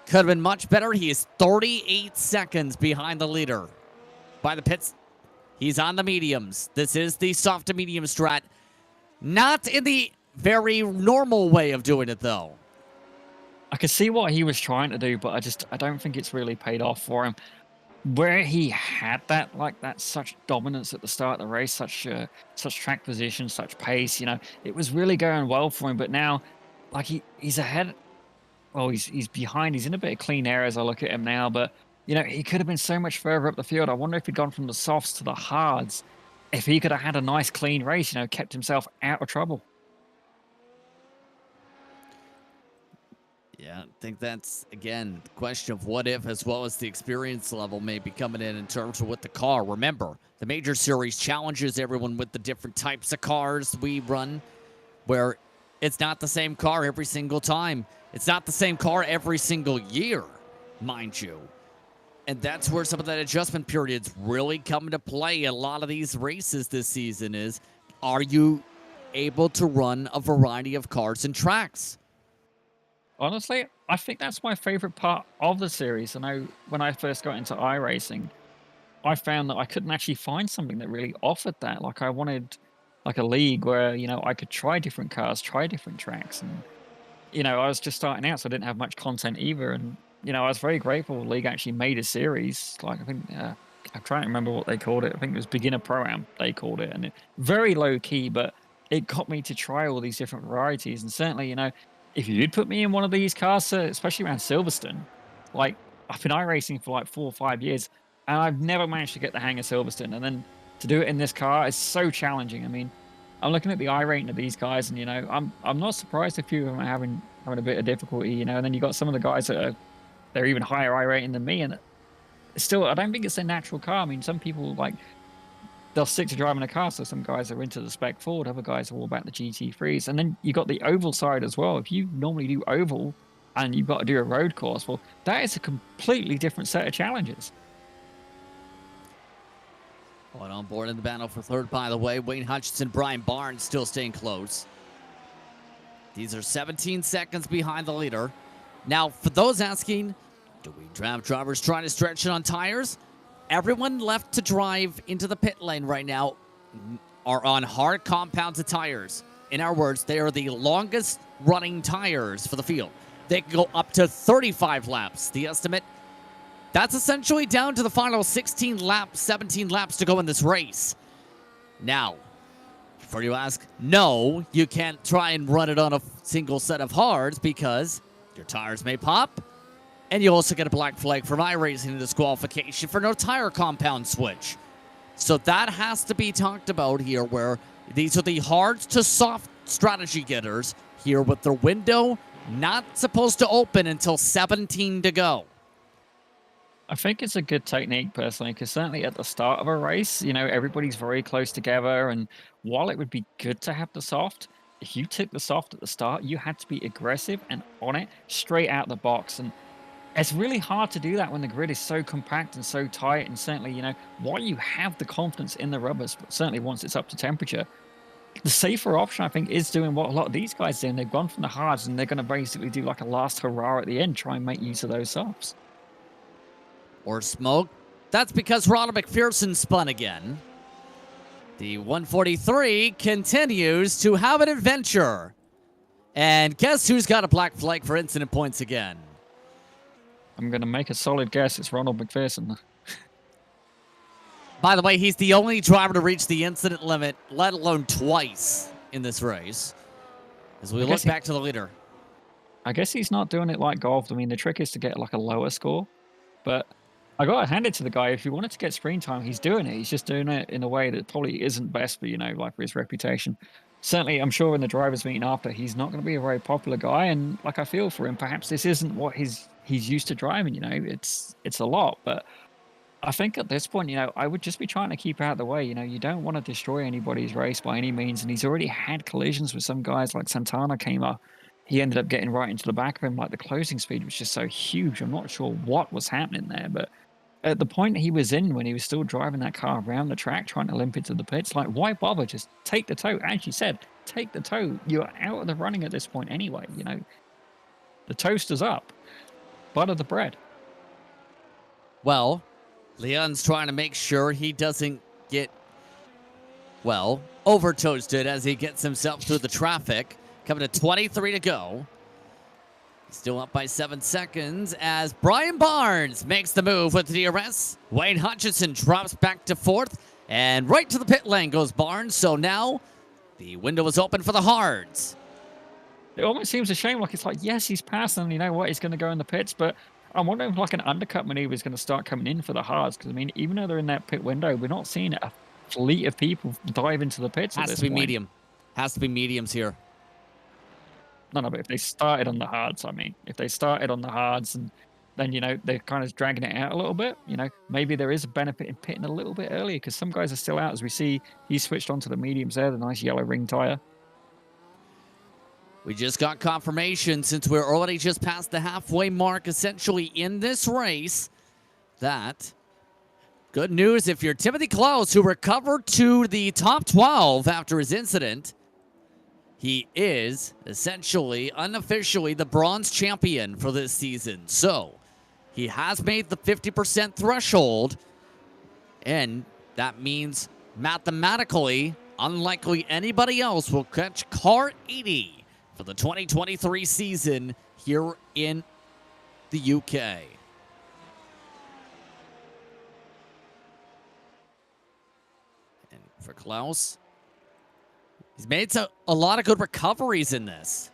Could have been much better. He is 38 seconds behind the leader. By the pits, he's on the mediums. This is the soft to medium strat. Not in the very normal way of doing it, though. I could see what he was trying to do, but I don't think it's really paid off for him. Where he had that such dominance at the start of the race, such track position, such pace, it was really going well for him. But now, he's ahead. Well, he's behind. He's in a bit of clean air as I look at him now, but he could have been so much further up the field. I wonder if he'd gone from the softs to the hards, if he could have had a nice clean race, kept himself out of trouble. Yeah, I think that's, again, the question of what if, as well as the experience level may be coming in terms of with the car. Remember, the Major Series challenges everyone with the different types of cars we run, where it's not the same car every single time. It's not the same car every single year, mind you. And that's where some of that adjustment period's really come into play. A lot of these races this season is, are you able to run a variety of cars and tracks? Honestly, I think that's my favorite part of the series. I know when I first got into iRacing, I found that I couldn't actually find something that really offered that. I wanted a league where, I could try different cars, try different tracks. And, I was just starting out, so I didn't have much content either. And, I was very grateful the league actually made a series. I think, I'm trying to remember what they called it. I think it was Beginner Pro-Am, they called it. And very low key, but it got me to try all these different varieties. And certainly, if you did put me in one of these cars, especially around Silverstone, I've been iRacing for 4 or 5 years, and I've never managed to get the hang of Silverstone. And then to do it in this car is so challenging. I mean, I'm looking at the iRating of these guys, and I'm not surprised if a few of them are having a bit of difficulty. And then you got some of the guys that they're even higher iRating than me, and still, I don't think it's a natural car. I mean, some people they'll stick to driving a car. So some guys are into the Spec Ford, other guys are all about the GT3s. And then you got the oval side as well. If you normally do oval and you've got to do a road course, well, that is a completely different set of challenges. Going on board in the battle for third, by the way, Wayne Hutchinson, Brian Barnes still staying close. These are 17 seconds behind the leader. Now, for those asking, do we have drivers trying to stretch it on tires? Everyone left to drive into the pit lane right now are on hard compounded tires. In our words, they are the longest running tires for the field. They can go up to 35 laps. The estimate, that's essentially down to the final 16 laps, 17 laps to go in this race. Now, before you ask, no, you can't try and run it on a single set of hards because your tires may pop. And you also get a black flag for iRacing disqualification for no tire compound switch. So that has to be talked about here, where these are the hard to soft strategy getters here with their window not supposed to open until 17 to go. I think it's a good technique personally, because certainly at the start of a race, everybody's very close together. And while it would be good to have the soft, if you took the soft at the start, you had to be aggressive and on it straight out the box. And it's really hard to do that when the grid is so compact and so tight. And certainly, while you have the confidence in the rubbers, but certainly once it's up to temperature, the safer option, I think, is doing what a lot of these guys do. And they've gone from the hards, and they're going to basically do a last hurrah at the end, try and make use of those softs. Or smoke. That's because Ronald McPherson spun again. The 143 continues to have an adventure. And guess who's got a black flag for incident points again? I'm going to make a solid guess. It's Ronald McPherson. By the way, he's the only driver to reach the incident limit, let alone twice in this race. As we look back to the leader. I guess he's not doing it like golf. I mean, the trick is to get a lower score. But I got to hand it to the guy. If he wanted to get screen time, he's doing it. He's just doing it in a way that probably isn't best for, for his reputation. certainly, I'm sure in the drivers' meeting after, he's not going to be a very popular guy. And like, I feel for him. Perhaps this isn't what he's used to driving. You know, it's a lot. But I think at this point, you know, I would just be trying to keep out of the way. You know, you don't want to destroy anybody's race by any means. And he's already had collisions with some guys, like Santana came up. He ended up getting right into the back of him. Like, the closing speed was just so huge. I'm not sure what was happening there, but at the point he was in, when he was still driving that car around the track, trying to limp it to the pits, like, why bother? Just take the tow. As you said, take the tow. You're out of the running at this point anyway. You know, the toaster's up. Butter the bread. Well, Leon's trying to make sure he doesn't get, well, over-toasted as he gets himself through the traffic. Coming to 23 to go. Still up by 7 seconds as Brian Barnes makes the move with the DRS. Wayne Hutchinson drops back to 4th. And right to the pit lane goes Barnes. So now the window is open for the hards. It almost seems a shame. Like, it's like, yes, he's passing, and you know what? He's going to go in the pits. But I'm wondering if like an undercut maneuver is going to start coming in for the hards. Because, I mean, even though they're in that pit window, we're not seeing a fleet of people dive into the pits at this point. Has to be medium. Has to be mediums here. No, but if they started on the hards, I mean, if they started on the hards and then, you know, they're kind of dragging it out a little bit, you know, maybe there is a benefit in pitting a little bit earlier because some guys are still out. As we see, he switched onto the mediums there, the nice yellow ring tire. We just got confirmation since we're already just past the halfway mark, essentially, in this race, that good news if you're Timothy Klaus, who recovered to the top 12 after his incident. He is essentially, unofficially, the bronze champion for this season. So he has made the 50% threshold, and that means mathematically, unlikely anybody else will catch car 80 for the 2023 season here in the UK. And for Klaus, he's made a lot of good recoveries in this.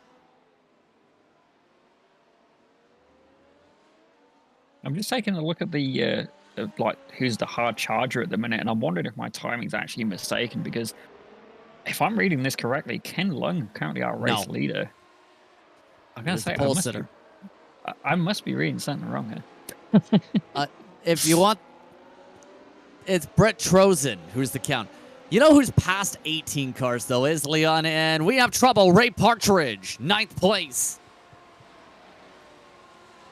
I'm just taking a look at the like who's the hard charger at the minute, and I'm wondering if my timing's actually mistaken because if I'm reading this correctly, Ken Lung currently our race leader. I'm gonna say I must be reading something wrong here. If you want, it's Brett Trozen who's the count. You know who's past 18 cars, though, is Leon, and we have trouble. Ray Partridge, 9th place.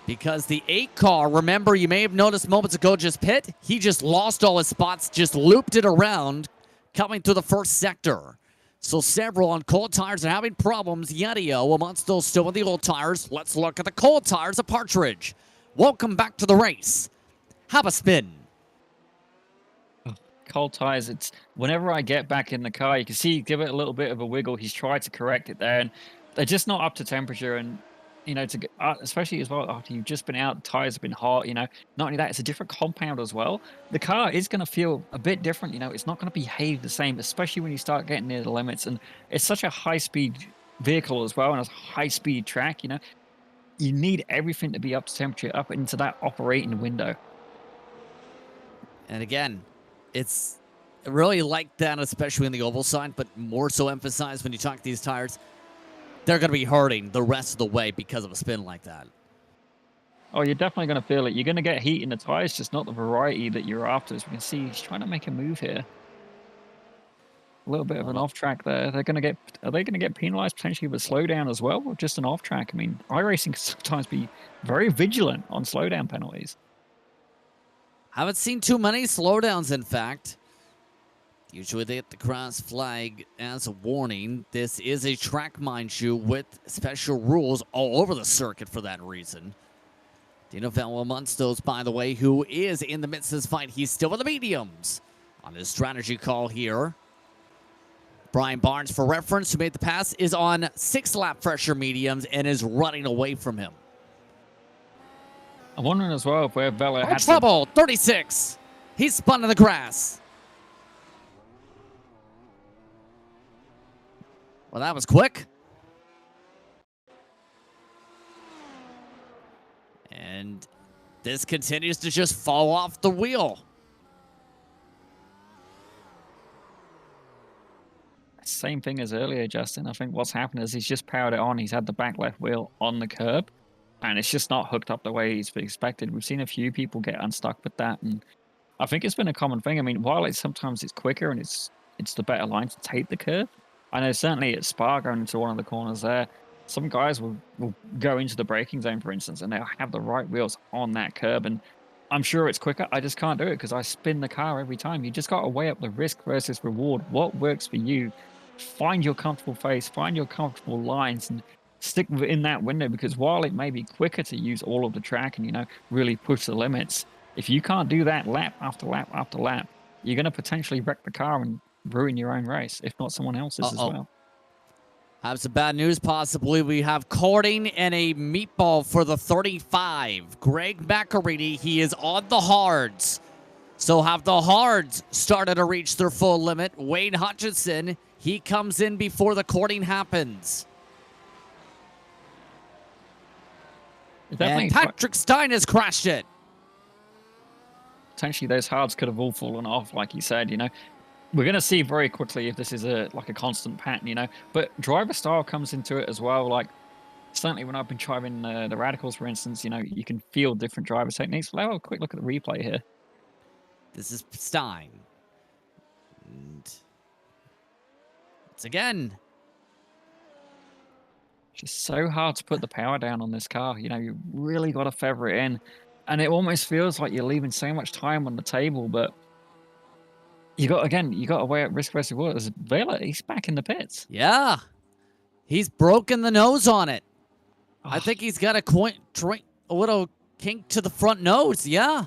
Because the 8 car, remember, you may have noticed moments ago, just pit. He just lost all his spots, just looped it around, coming through the first sector. So several on cold tires are having problems. Yadio amongst those still with the old tires. Let's look at the cold tires of Partridge. Welcome back to the race. Have a spin. Cold tires, it's whenever I get back in the car, you can see give it a little bit of a wiggle. He's tried to correct it there, and they're just not up to temperature. And you know, to get, especially as well after you've just been out, the tires have been hot. You know, not only that, it's a different compound as well. The car is going to feel a bit different. You know, it's not going to behave the same, especially when you start getting near the limits. And it's such a high-speed vehicle as well, and a high-speed track. You know, you need everything to be up to temperature, up into that operating window. And again, it's really like that, especially in the oval side, but more so emphasized when you talk these tires. They're going to be hurting the rest of the way because of a spin like that. Oh, you're definitely going to feel it. You're going to get heat in the tires, just not the variety that you're after. As we can see, he's trying to make a move here. A little bit of an off track there. Are they going to get penalized potentially with a slowdown as well, or just an off track? I mean, iRacing can sometimes be very vigilant on slowdown penalties. Haven't seen too many slowdowns, in fact. Usually they get the cross flag as a warning. This is a track, mind you, with special rules all over the circuit for that reason. Dino Vallemontos, by the way, who is in the midst of this fight. He's still in the mediums on his strategy call here. Brian Barnes, for reference, who made the pass, is on 6-lap pressure mediums and is running away from him. I'm wondering as well if where Vela had trouble, 36. He's spun in the grass. Well, that was quick. And this continues to just fall off the wheel. same thing as earlier, Justin. I think what's happened is he's just powered it on. He's had the back left wheel on the curb, and it's just not hooked up the way he's expected. We've seen a few people get unstuck with that, and I think it's been a common thing. I mean, while sometimes it's quicker and it's the better line to take the curve, I know certainly at Spa going into one of the corners there, some guys will go into the braking zone, for instance, and they'll have the right wheels on that curb, and I'm sure it's quicker. I just can't do it because I spin the car every time. You just got to weigh up the risk versus reward. What works for you? Find your comfortable face, find your comfortable lines, and stick within that window, because while it may be quicker to use all of the track and, you know, really push the limits, if you can't do that lap after lap after lap, you're going to potentially wreck the car and ruin your own race, if not someone else's as well. Have some bad news, possibly. We have Cording and a meatball for the 35. Greg McElready, he is on the hards. So have the hards started to reach their full limit. Wade Hutchinson, he comes in before the Cording happens. And Patrick Stein has crashed it. Potentially those hards could have all fallen off, like you said, you know. We're going to see very quickly if this is a constant pattern, you know. But driver style comes into it as well. Like, certainly when I've been driving the Radicals, for instance, you know, you can feel different driver techniques. We'll have a quick look at the replay here. This is Stein. And it's again. Just so hard to put the power down on this car. You know, you really got to feather it in. And it almost feels like you're leaving so much time on the table, but you got to weigh up risk versus reward. Vela, he's back in the pits. Yeah. He's broken the nose on it. Oh. I think he's got a little kink to the front nose. Yeah.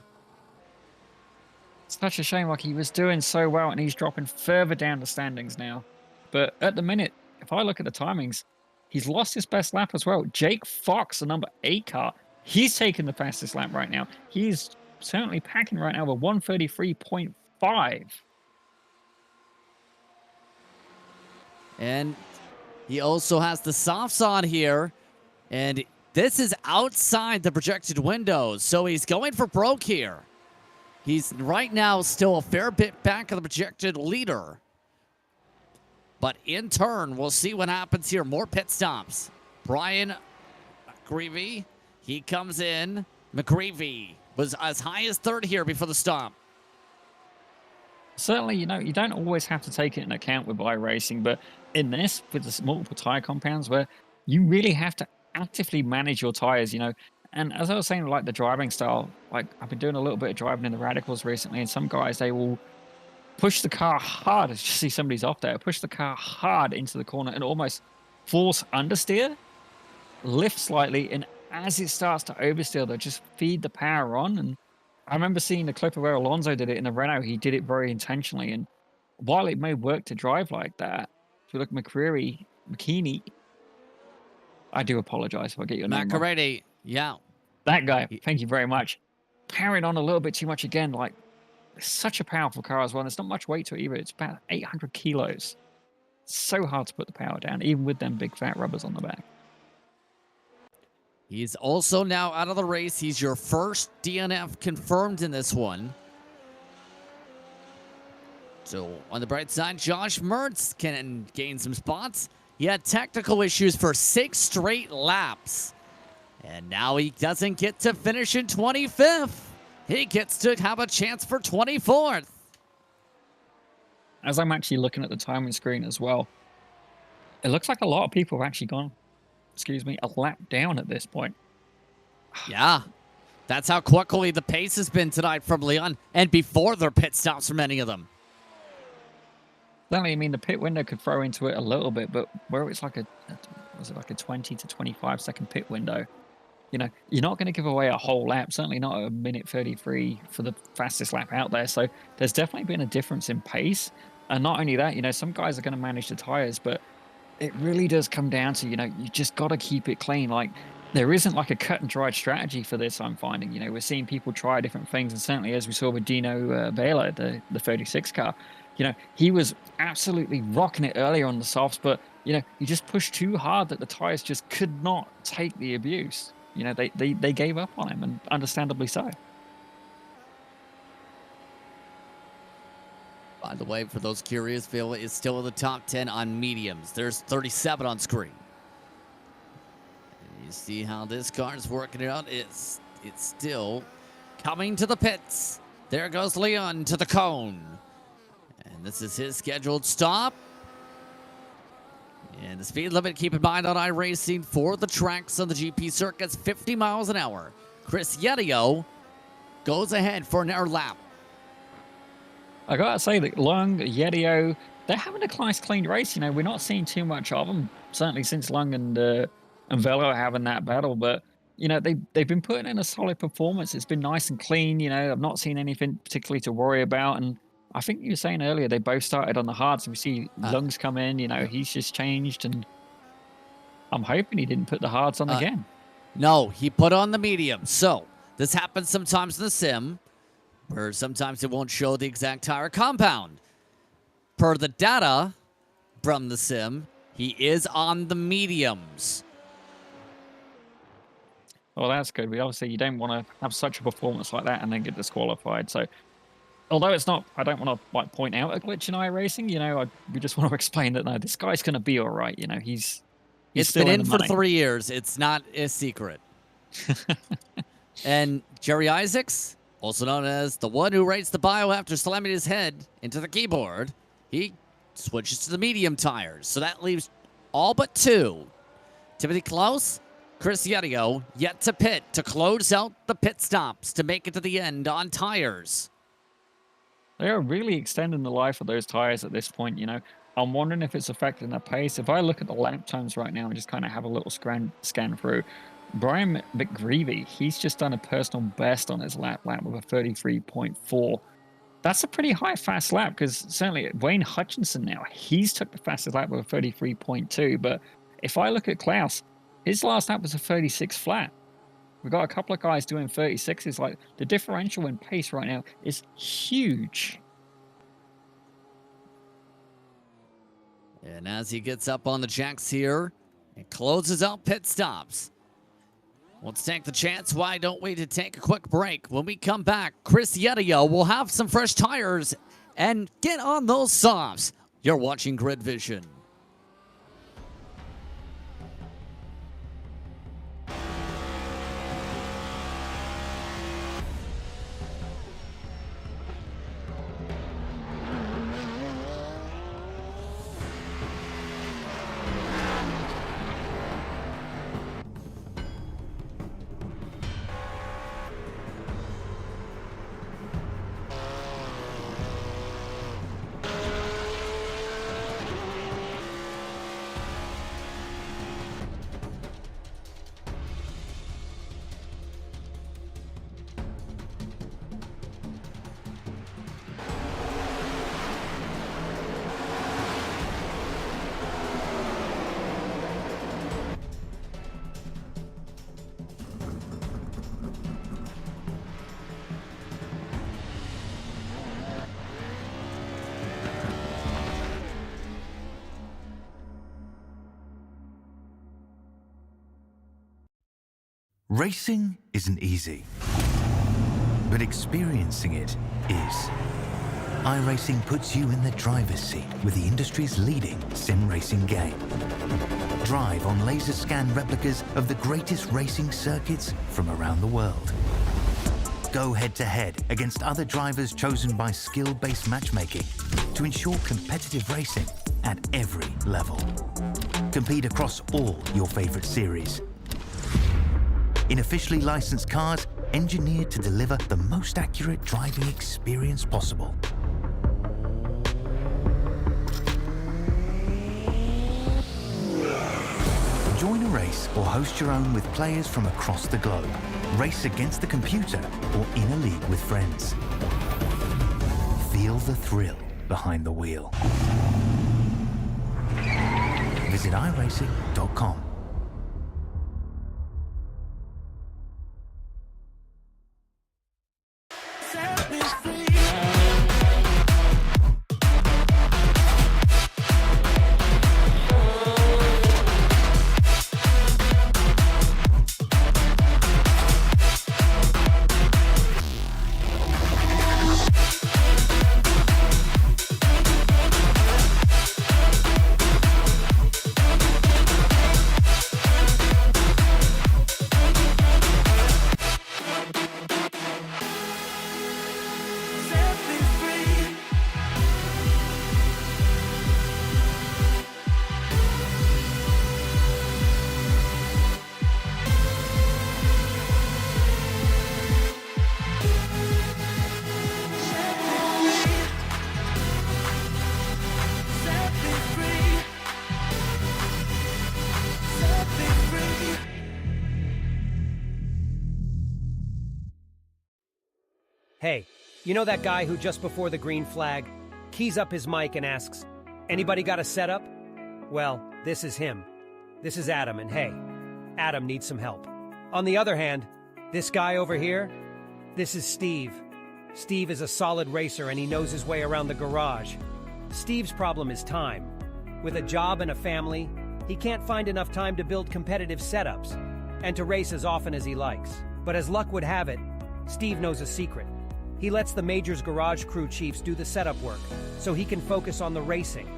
It's such a shame. Like, he was doing so well, and he's dropping further down the standings now. But at the minute, if I look at the timings, he's lost his best lap as well. Jake Fox, the number 8 car, he's taking the fastest lap right now. He's certainly packing right now with 133.5. And he also has the softs on here. And this is outside the projected windows. So he's going for broke here. He's right now still a fair bit back of the projected leader. But in turn, we'll see what happens here. More pit stops. Brian McGreevy, he comes in. McGreevy was as high as 3rd here before the stop. Certainly, you know, you don't always have to take it into account with iRacing, but in this, with the multiple tire compounds, where you really have to actively manage your tires, you know. And as I was saying, like the driving style, like I've been doing a little bit of driving in the Radicals recently, and some guys, they will push the car hard. As you see somebody's off there, push the car hard into the corner and almost force understeer, lift slightly, and as it starts to oversteer, they'll just feed the power on. And I remember seeing the clip of where Alonso did it in the Renault. He did it very intentionally. And while it may work to drive like that, if you look at McKinney, I do apologize if I get your name wrong. McElready, yeah. That guy, thank you very much. Powering on a little bit too much again. Like, it's such a powerful car as well. And there's not much weight to it either. It's about 800 kilos. It's so hard to put the power down, even with them big fat rubbers on the back. He's also now out of the race. He's your first DNF confirmed in this one. So on the bright side, Josh Mertz can gain some spots. He had technical issues for 6 straight laps. And now he doesn't get to finish in 25th. He gets to have a chance for 24th. As I'm actually looking at the timing screen as well, it looks like a lot of people have actually gone, a lap down at this point. Yeah. That's how quickly the pace has been tonight from Leon, and before their pit stops for many of them. Certainly, I mean, the pit window could throw into it a little bit, but where it's like was it like a 20 to 25 second pit window, you know, you're not going to give away a whole lap, certainly not a minute 33 for the fastest lap out there. So there's definitely been a difference in pace. And not only that, you know, some guys are going to manage the tires, but it really does come down to, you know, you just got to keep it clean. Like, there isn't like a cut and dried strategy for this, I'm finding. You know, we're seeing people try different things. And certainly, as we saw with Dino Vela, the 36 car, you know, he was absolutely rocking it earlier on the softs, but, you know, he just pushed too hard that the tires just could not take the abuse. You know, they gave up on him, and understandably so. By the way, for those curious, Phil is still in the top 10 on mediums. There's 37 on screen. And you see how this car is working it out. It's still coming to the pits. There goes Leon to the cone. And this is his scheduled stop. And the speed limit, keep in mind on iRacing for the tracks on the GP circuits, 50 miles an hour. Chris Yedio goes ahead for another lap. I gotta say that Lung, Yedio, they're having a nice clean race. You know, we're not seeing too much of them, certainly since Lung and Velo are having that battle. But you know, they've been putting in a solid performance. It's been nice and clean. You know, I've not seen anything particularly to worry about. And I think you were saying earlier they both started on the hards. We see Lungs come in. You know, he's just changed, and I'm hoping he didn't put the hards on again. No, he put on the medium. So this happens sometimes in the sim, where sometimes it won't show the exact tire compound. Per the data from the sim, he is on the mediums. Well, that's good. Obviously, you don't want to have such a performance like that and then get disqualified. So, although it's not, I don't want to like point out a glitch in iRacing. You know, we just want to explain that no, this guy's going to be all right. You know, he's it's still been in for money. 3 years. It's not a secret. And Jerry Isaacs, also known as the one who rates the bio after slamming his head into the keyboard, he switches to the medium tires. So that leaves all but two. Timothy Klaus, Chris Yedio, yet to pit to close out the pit stops to make it to the end on tires. They are really extending the life of those tires at this point. You know, I'm wondering if it's affecting their pace. If I look at the lap times right now and just kind of have a little scan through, Brian McGreevy, he's just done a personal best on his lap with a 33.4. That's a pretty high fast lap, because certainly Wayne Hutchinson now, he's took the fastest lap with a 33.2. But if I look at Klaus, his last lap was a 36 flat. We've got a couple of guys doing 36s. Like, the differential in pace right now is huge. And as he gets up on the jacks here, it closes out pit stops. Let's take the chance. Why don't we to take a quick break? When we come back, Chris Yedio will have some fresh tires and get on those softs. You're watching Grid Vision. Racing isn't easy, but experiencing it is. iRacing puts you in the driver's seat with the industry's leading sim racing game. Drive on laser scan replicas of the greatest racing circuits from around the world. Go head-to-head against other drivers chosen by skill-based matchmaking to ensure competitive racing at every level. Compete across all your favorite series. In officially licensed cars, engineered to deliver the most accurate driving experience possible. Join a race or host your own with players from across the globe. Race against the computer or in a league with friends. Feel the thrill behind the wheel. Visit iRacing.com. Hey, you know that guy who just before the green flag keys up his mic and asks, "Anybody got a setup?" Well, this is him. This is Adam, and hey, Adam needs some help. On the other hand, this guy over here, this is Steve. Steve is a solid racer and he knows his way around the garage. Steve's problem is time. With a job and a family, he can't find enough time to build competitive setups and to race as often as he likes. But as luck would have it, Steve knows a secret. He lets the Majors Garage crew chiefs do the setup work so he can focus on the racing.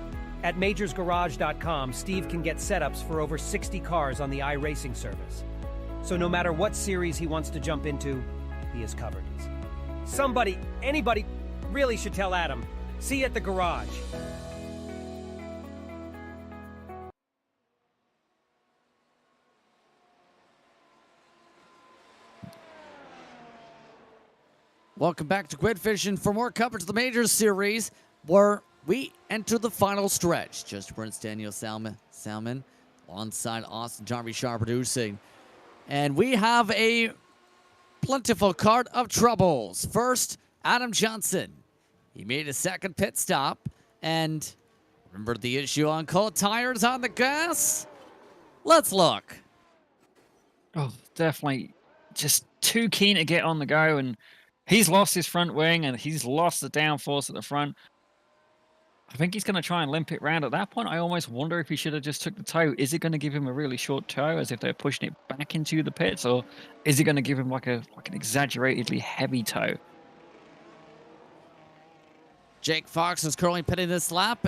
At majorsgarage.com, Steve can get setups for over 60 cars on the iRacing service. So no matter what series he wants to jump into, he is covered. Somebody, anybody, really should tell Adam. See you at the garage. Welcome back to Grid Vision for more coverage of the Majors Series, where we enter the final stretch. Just Prince Daniel Salmon alongside Austin Jarvie Sharp producing. And we have a plentiful card of troubles. First, Adam Johnson. He made a second pit stop. And remember the issue on cold tires on the gas? Let's look. Oh, definitely just too keen to get on the go, and he's lost his front wing and he's lost the downforce at the front. I think he's going to try and limp it round. At that point, I almost wonder if he should have just took the toe. Is it going to give him a really short toe as if they're pushing it back into the pits, or is it going to give him like an exaggeratedly heavy toe? Jake Fox is currently pitting this lap,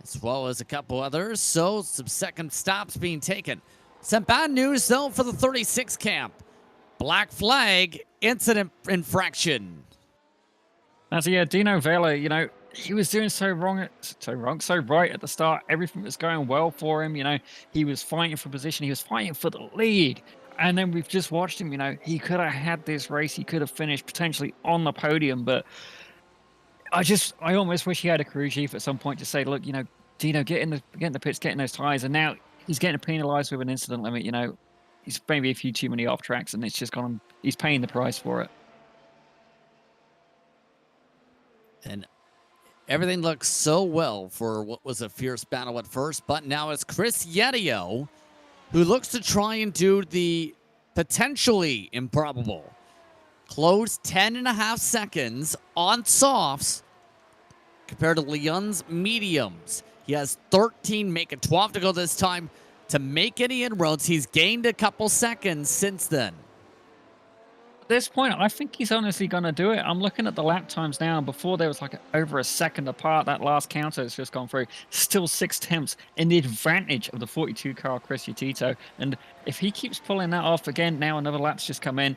as well as a couple others, so some second stops being taken. Some bad news, though, for the 36 camp. Black flag, incident infraction. That's Dino Vela, he was doing so right at the start. Everything was going well for him. He was fighting for position. He was fighting for the lead. And then we've just watched him, he could have had this race. He could have finished potentially on the podium. But I almost wish he had a crew chief at some point to say, look, Dino, get in the pits, get in those tires. And now he's getting penalized with an incident limit. He's maybe a few too many off tracks, and it's just gone. He's paying the price for it. And everything looks so well for what was a fierce battle at first, but now it's Chris Yedio who looks to try and do the potentially improbable. Close 10.5 seconds on softs compared to Leon's mediums. He has 13, make it 12 to go this time. To make any inroads, he's gained a couple seconds since then. At this point, I think he's honestly going to do it. I'm looking at the lap times now, and before there was like over a second apart. That last counter has just gone through. Still 6 tenths in the advantage of the 42 car Chris Yatito. And if he keeps pulling that off again, now another lap's just come in.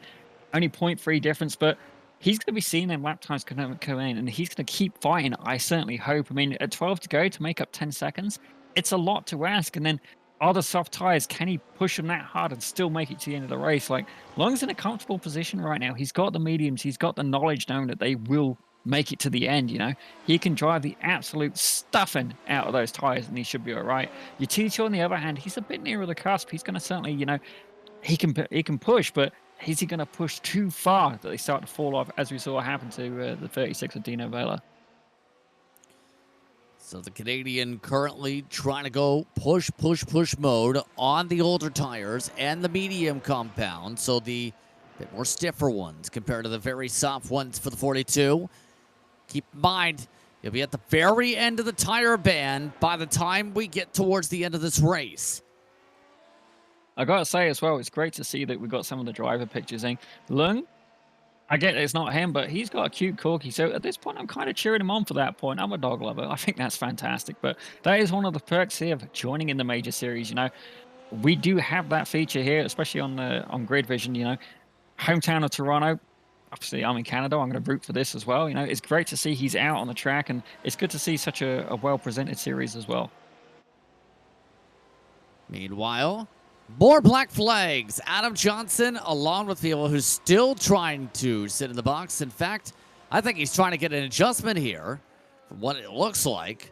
Only 0.3 difference, but he's going to be seeing them lap times come in, and he's going to keep fighting, I certainly hope. I mean, at 12 to go to make up 10 seconds, it's a lot to ask. And then are the soft tires, can he push them that hard and still make it to the end of the race? Like, as long as he's in a comfortable position right now, he's got the mediums, he's got the knowledge knowing that they will make it to the end, He can drive the absolute stuffing out of those tires, and he should be all right. Yatito, on the other hand, he's a bit nearer the cusp. He's going to certainly, he can push, but is he going to push too far that they start to fall off, as we saw happen to the 36 of Dino Vela? So the Canadian currently trying to go push mode on the older tires and the medium compound. So the bit more stiffer ones compared to the very soft ones for the 42. Keep in mind, you'll be at the very end of the tire band by the time we get towards the end of this race. I got to say as well, it's great to see that we got some of the driver pictures in. Lung, I get it's not him, but he's got a cute corgi. So at this point, I'm kind of cheering him on for that point. I'm a dog lover. I think that's fantastic. But that is one of the perks here of joining in the major series. We do have that feature here, especially on Grid Vision. Hometown of Toronto. Obviously, I'm in Canada. I'm going to root for this as well. It's great to see he's out on the track, and it's good to see such a well-presented series as well. Meanwhile, more black flags. Adam Johnson, along with people who's still trying to sit in the box. In fact, I think he's trying to get an adjustment here from what it looks like.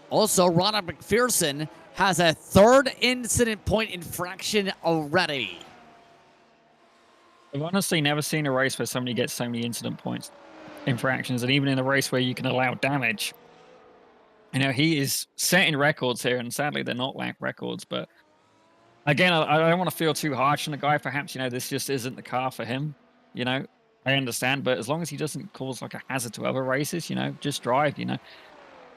Also, Ronald McPherson has a 3rd incident point infraction already. I've honestly never seen a race where somebody gets so many incident points. infractions, and even in a race where you can allow damage. You know, he is setting records here, and sadly they're not lap records. But again, I don't want to feel too harsh on the guy. Perhaps, you know, this just isn't the car for him. You know, I understand, but as long as he doesn't cause like a hazard to other races, you know, just drive. You know,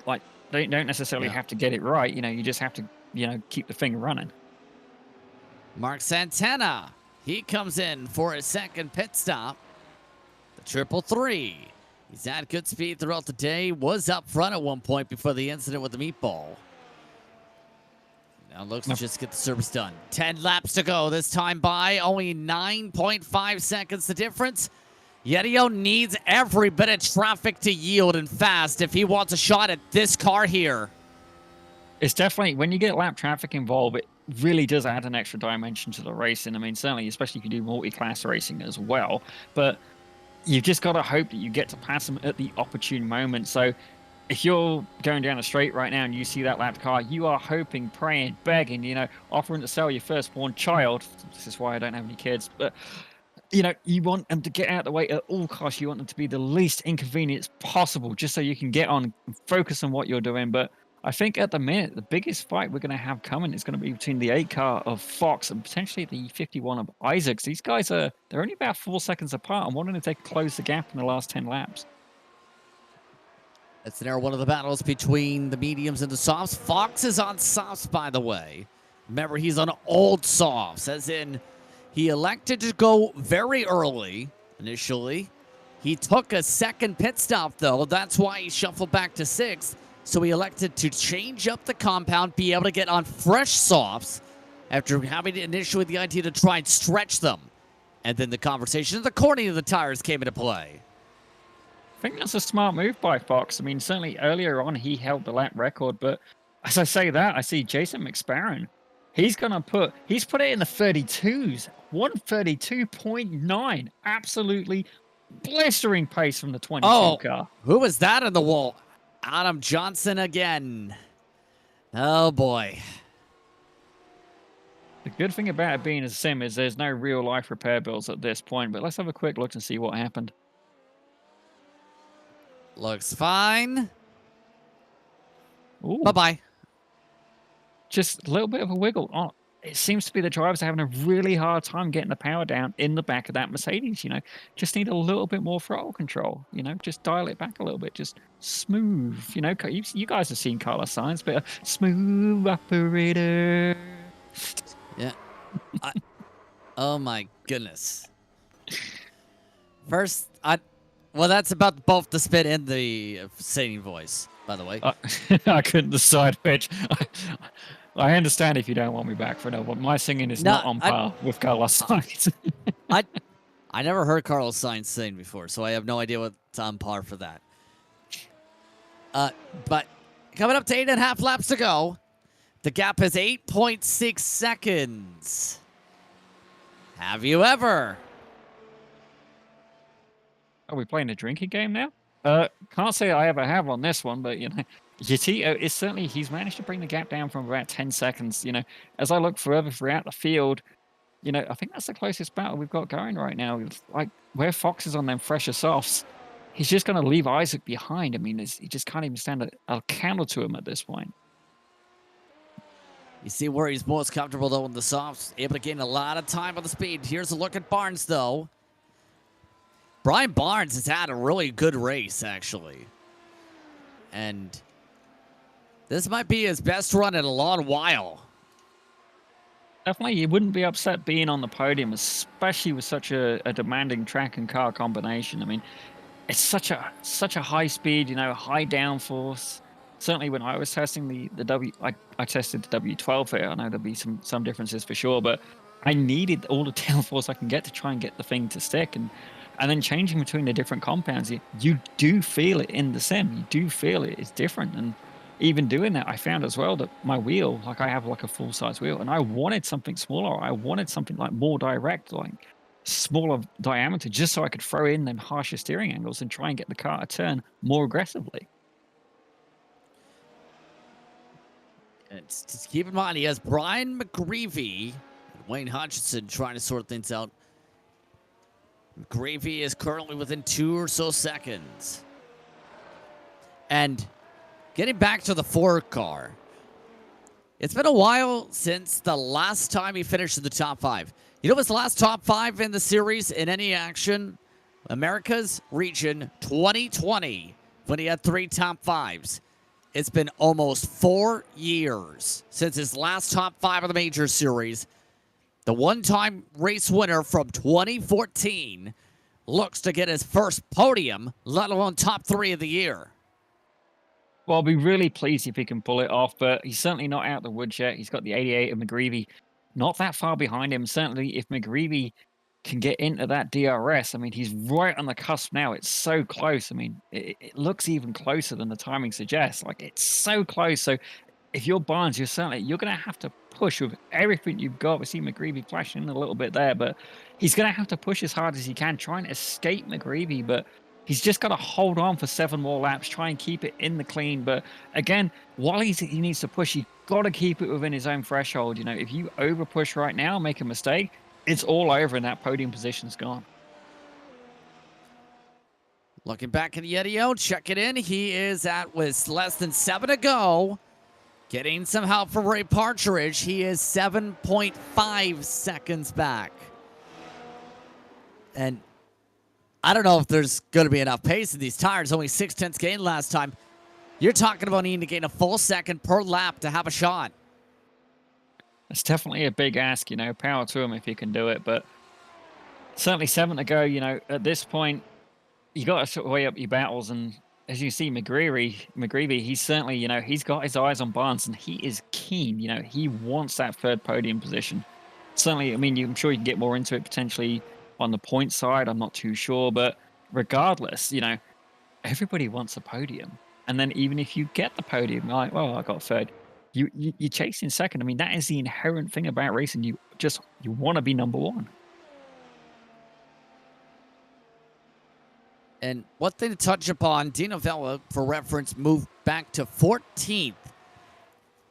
like don't necessarily have to get it right. You know, you just have to, you know, keep the thing running. Mark Santana, he comes in for his second pit stop. The 333. He's had good speed throughout the day. Was up front at one point before the incident with the meatball. Now looks to just get the service done. 10 laps to go this time by. Only 9.5 seconds the difference. Yedio needs every bit of traffic to yield and fast if he wants a shot at this car here. It's definitely, when you get lap traffic involved, it really does add an extra dimension to the racing. I mean, certainly, especially if you do multi-class racing as well. But you've just got to hope that you get to pass them at the opportune moment. So if you're going down a straight right now and you see that lapped car, you are hoping, praying, begging, you know, offering to sell your firstborn child. This is why I don't have any kids. But, you know, you want them to get out of the way at all costs. You want them to be the least inconvenience possible just so you can get on and focus on what you're doing. But I think at the minute, the biggest fight we're going to have coming is going to be between the 8 car of Fox and potentially the 51 of Isaacs. These guys they're only about 4 seconds apart. I'm wondering if they close the gap in the last 10 laps. That's now one of the battles between the mediums and the softs. Fox is on softs, by the way. Remember, he's on old softs, as in he elected to go very early initially. He took a second pit stop, though. That's why he shuffled back to 6th. So he elected to change up the compound, be able to get on fresh softs after having initially the idea to try and stretch them. And then the conversation of the corning of the tires came into play. I think that's a smart move by Fox. I mean, certainly earlier on he held the lap record, but as I say that, I see Jason McSparron. He's put it in the 32s, 132.9. Absolutely blistering pace from the 22 car. Who was that in the wall? Adam Johnson again. Oh, boy. The good thing about it being a sim is there's no real-life repair bills at this point, but let's have a quick look and see what happened. Looks fine. Ooh. Bye-bye. Just a little bit of a wiggle. Oh, it seems to be the drivers are having a really hard time getting the power down in the back of that Mercedes, you know. Just need a little bit more throttle control, you know. Just dial it back a little bit. Just smooth, you know. You guys have seen Carlos Sainz, but smooth operator. Yeah. Oh, my goodness. First, well, that's about both the spit and the singing voice, by the way. I couldn't decide which. I understand if you don't want me back for no, but my singing is not on par with Carlos Sainz. I never heard Carlos Sainz sing before, so I have no idea what's on par for that. But coming up to 8.5 laps to go, the gap is 8.6 seconds. Have you ever? Are we playing a drinking game now? Can't say I ever have on this one, but, you know, Yatito is certainly, he's managed to bring the gap down from about 10 seconds. You know, as I look further throughout the field, you know, I think that's the closest battle we've got going right now. Like, where Fox is on them fresher softs, he's just going to leave Isaac behind. I mean, he just can't even stand a counter to him at this point. You see where he's most comfortable, though, in the softs. Able to gain a lot of time on the speed. Here's a look at Barnes, though. Brian Barnes has had a really good race, actually. And this might be his best run in a long while. Definitely, you wouldn't be upset being on the podium, especially with such a demanding track and car combination. I mean, it's such a high speed, you know, high downforce. Certainly, when I was testing I tested the W12 here. I know there'll be some differences for sure, but I needed all the downforce I can get to try and get the thing to stick. And then changing between the different compounds, you do feel it in the sim. You do feel it. It's different. And even doing that, I found as well that my wheel, like I have like a full-size wheel, and I wanted something smaller. I wanted something like more direct, like smaller diameter, just so I could throw in them harsher steering angles and try and get the car to turn more aggressively. And just keep in mind, he has Brian McGreevy and Wayne Hutchinson trying to sort things out. Gravy is currently within 2 or so seconds. And getting back to the Ford car, it's been a while since the last time he finished in the top 5. You know his last top 5 in the series in any action? America's region 2020, when he had 3 top 5s. It's been almost 4 years since his last top 5 of the major series. The one-time race winner from 2014 looks to get his first podium, let alone top 3 of the year. Well, I'll be really pleased if he can pull it off, but he's certainly not out the woods yet. He's got the 88 of McGreevy not that far behind him. Certainly, if McGreevy can get into that DRS, I mean, he's right on the cusp now. It's so close. I mean, it looks even closer than the timing suggests. Like, it's so close. So if you're Barnes, you're going to have to push with everything you've got. We see McGreevy flashing in a little bit there, but he's going to have to push as hard as he can, try and escape McGreevy, but he's just got to hold on for 7 more laps, try and keep it in the clean. But again, while he needs to push, you've got to keep it within his own threshold. You know, if you over push right now, make a mistake, it's all over and that podium position's gone. Looking back at Yeddio, check it in. He is at with less than 7 to go. Getting some help from Ray Partridge. He is 7.5 seconds back. And I don't know if there's going to be enough pace in these tires. Only 0.6 gain last time. You're talking about needing to gain a full second per lap to have a shot. It's definitely a big ask, you know. Power to him if he can do it. But certainly 7 to go, you know. At this point, you got to sort of weigh up your battles. And as you see, McGreevy, he's certainly, you know, he's got his eyes on Barnes and he is keen. You know, he wants that 3rd podium position. Certainly, I mean, I'm sure you can get more into it potentially on the point side. I'm not too sure. But regardless, you know, everybody wants a podium. And then even if you get the podium, you're like, well, I got 3rd. You're chasing 2nd. I mean, that is the inherent thing about racing. You want to be number 1. And one thing to touch upon, Dino Vella, for reference, moved back to 14th.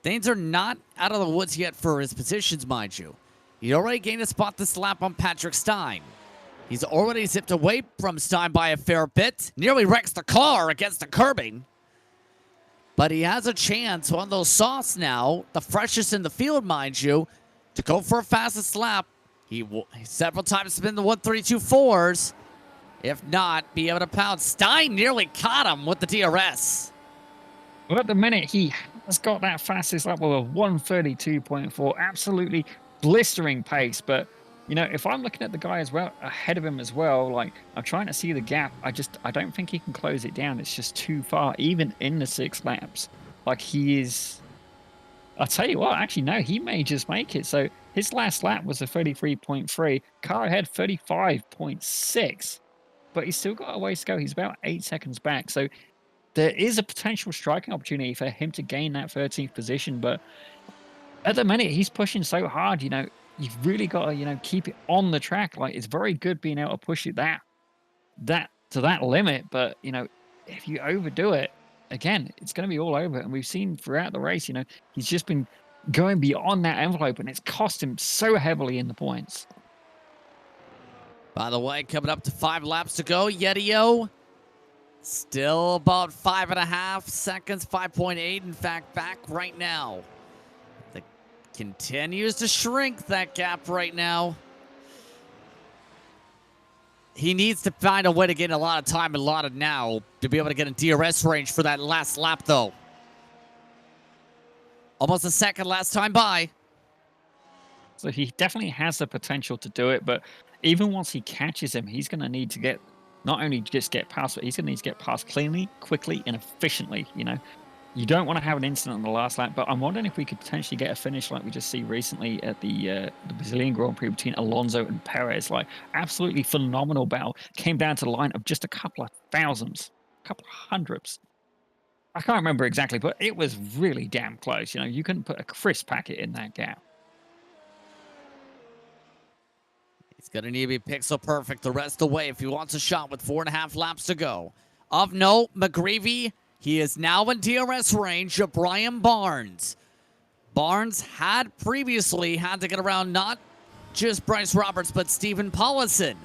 Things are not out of the woods yet for his positions, mind you. He already gained a spot this lap on Patrick Stein. He's already zipped away from Stein by a fair bit. Nearly wrecks the car against the curbing. But he has a chance on those softs now, the freshest in the field, mind you, to go for a fastest lap. He several times has been the 132.4s. If not, be able to pound. Stein nearly caught him with the DRS. Well, at the minute, he has got that fastest lap with a 132.4. Absolutely blistering pace. But, you know, if I'm looking at the guy as well, ahead of him as well, like, I'm trying to see the gap. I don't think he can close it down. It's just too far, even in the 6 laps. Like, he is... I'll tell you what, actually, no, he may just make it. So his last lap was a 33.3. Car ahead, 35.6. But he's still got a ways to go. He's about 8 seconds back. So there is a potential striking opportunity for him to gain that 13th position. But at the minute, he's pushing so hard, you know, you've really got to, you know, keep it on the track. Like, it's very good being able to push it that to that limit. But, you know, if you overdo it, again, it's going to be all over. And we've seen throughout the race, you know, he's just been going beyond that envelope, and it's cost him so heavily in the points. By the way, coming up to 5 laps to go, Yeddio still about 5.5 seconds, 5.8, in fact, back right now. That continues to shrink, that gap right now. He needs to find a way to gain a lot of time and a lot of now to be able to get in DRS range for that last lap, though. Almost a second last time by. So he definitely has the potential to do it, but even once he catches him, he's going to need to get, not only just get past, but he's going to need to get past cleanly, quickly, and efficiently, you know. You don't want to have an incident on the last lap, but I'm wondering if we could potentially get a finish like we just see recently at the Brazilian Grand Prix between Alonso and Perez. Like, absolutely phenomenal battle. Came down to the line of just a couple of thousands, a couple of hundreds. I can't remember exactly, but it was really damn close. You know, you couldn't put a crisp packet in that gap. He's going to need to be pixel perfect the rest of the way if he wants a shot with 4.5 laps to go. Of note, McGreevy, he is now in DRS range of Brian Barnes. Barnes had previously had to get around not just Bryce Roberts, but Stephen Paulison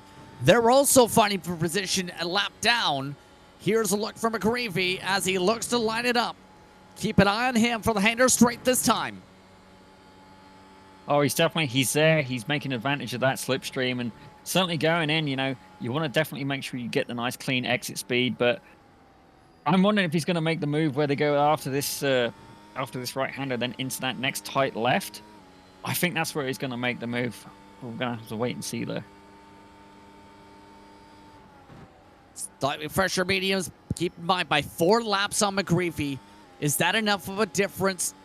They're also fighting for position a lap down. Here's a look from McGreevy as he looks to line it up. Keep an eye on him for the hander straight this time. Oh, he's there. He's making advantage of that slipstream, and certainly going in, you know, you want to definitely make sure you get the nice clean exit speed. But I'm wondering if he's going to make the move where they go after this right-hander, then into that next tight left. I think that's where he's going to make the move. We're going to have to wait and see there. Slightly fresher mediums. Keep in mind, by 4 laps on McGreevy, is that enough of a difference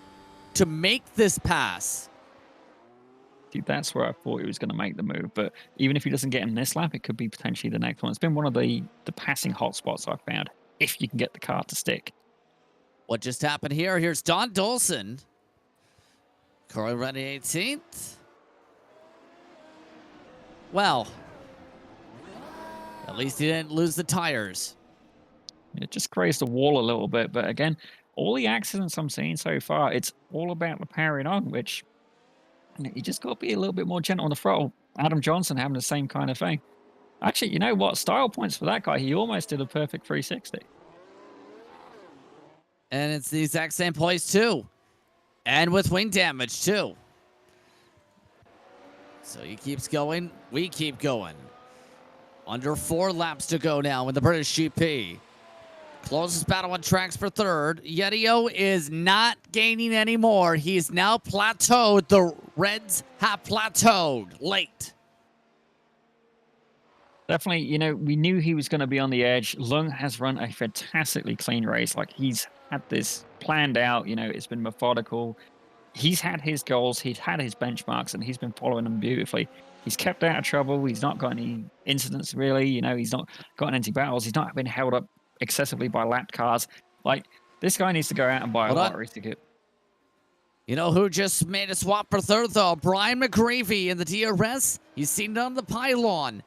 to make this pass? See, that's where I thought he was going to make the move. But even if he doesn't get him this lap, it could be potentially the next one. It's been one of the passing hotspots I've found, if you can get the car to stick. What just happened here? Here's Don Dolson. Corey Reddy 18th. Well, at least he didn't lose the tires. It just grazed the wall a little bit. But again, all the accidents I'm seeing so far, it's all about the powering on, which you just got to be a little bit more gentle on the throttle. Adam Johnson having the same kind of thing. Actually, you know what? Style points for that guy. He almost did a perfect 360. And it's the exact same place, too. And with wing damage, too. So he keeps going. We keep going. Under 4 laps to go now in the British GP. Closest battle on tracks for third. Yedio is not gaining anymore. He's now plateaued. The Reds have plateaued late. Definitely, you know, we knew he was going to be on the edge. Lung has run a fantastically clean race. Like, he's had this planned out. You know, it's been methodical. He's had his goals. He's had his benchmarks, and he's been following them beautifully. He's kept out of trouble. He's not got any incidents, really. You know, he's not gotten any battles. He's not been held up excessively by lapped cars. Like, this guy needs to go out and buy a lottery ticket. You know who just made a swap for third, though? Brian McGreevy in the DRS. He's seen it on the pylon.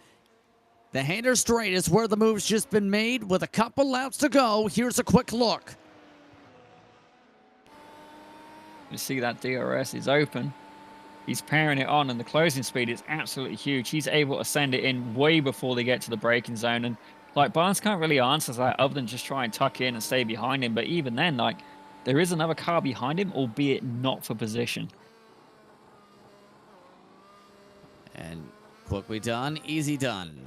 The hander straight is where the move's just been made with a couple laps to go. Here's a quick look. You see that DRS is open. He's powering it on, and the closing speed is absolutely huge. He's able to send it in way before they get to the braking zone. And, like, Barnes can't really answer that other than just try and tuck in and stay behind him. But even then, like, there is another car behind him, albeit not for position. And quickly done, easy done.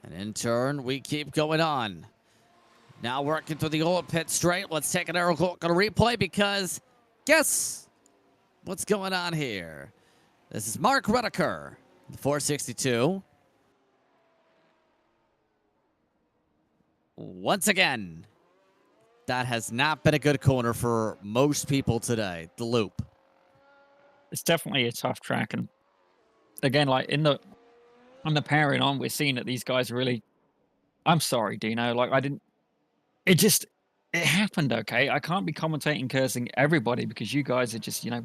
And in turn, we keep going on. Now working through the old pit straight. Let's take an air look on a replay because guess what's going on here. This is Mark Redeker, the 462. Once again, that has not been a good corner for most people today, the loop. It's definitely a tough track. And again, like on the powering on, we're seeing that these guys really, I'm sorry, Dino, like it happened, okay? I can't be commentating cursing everybody because you guys are just, you know,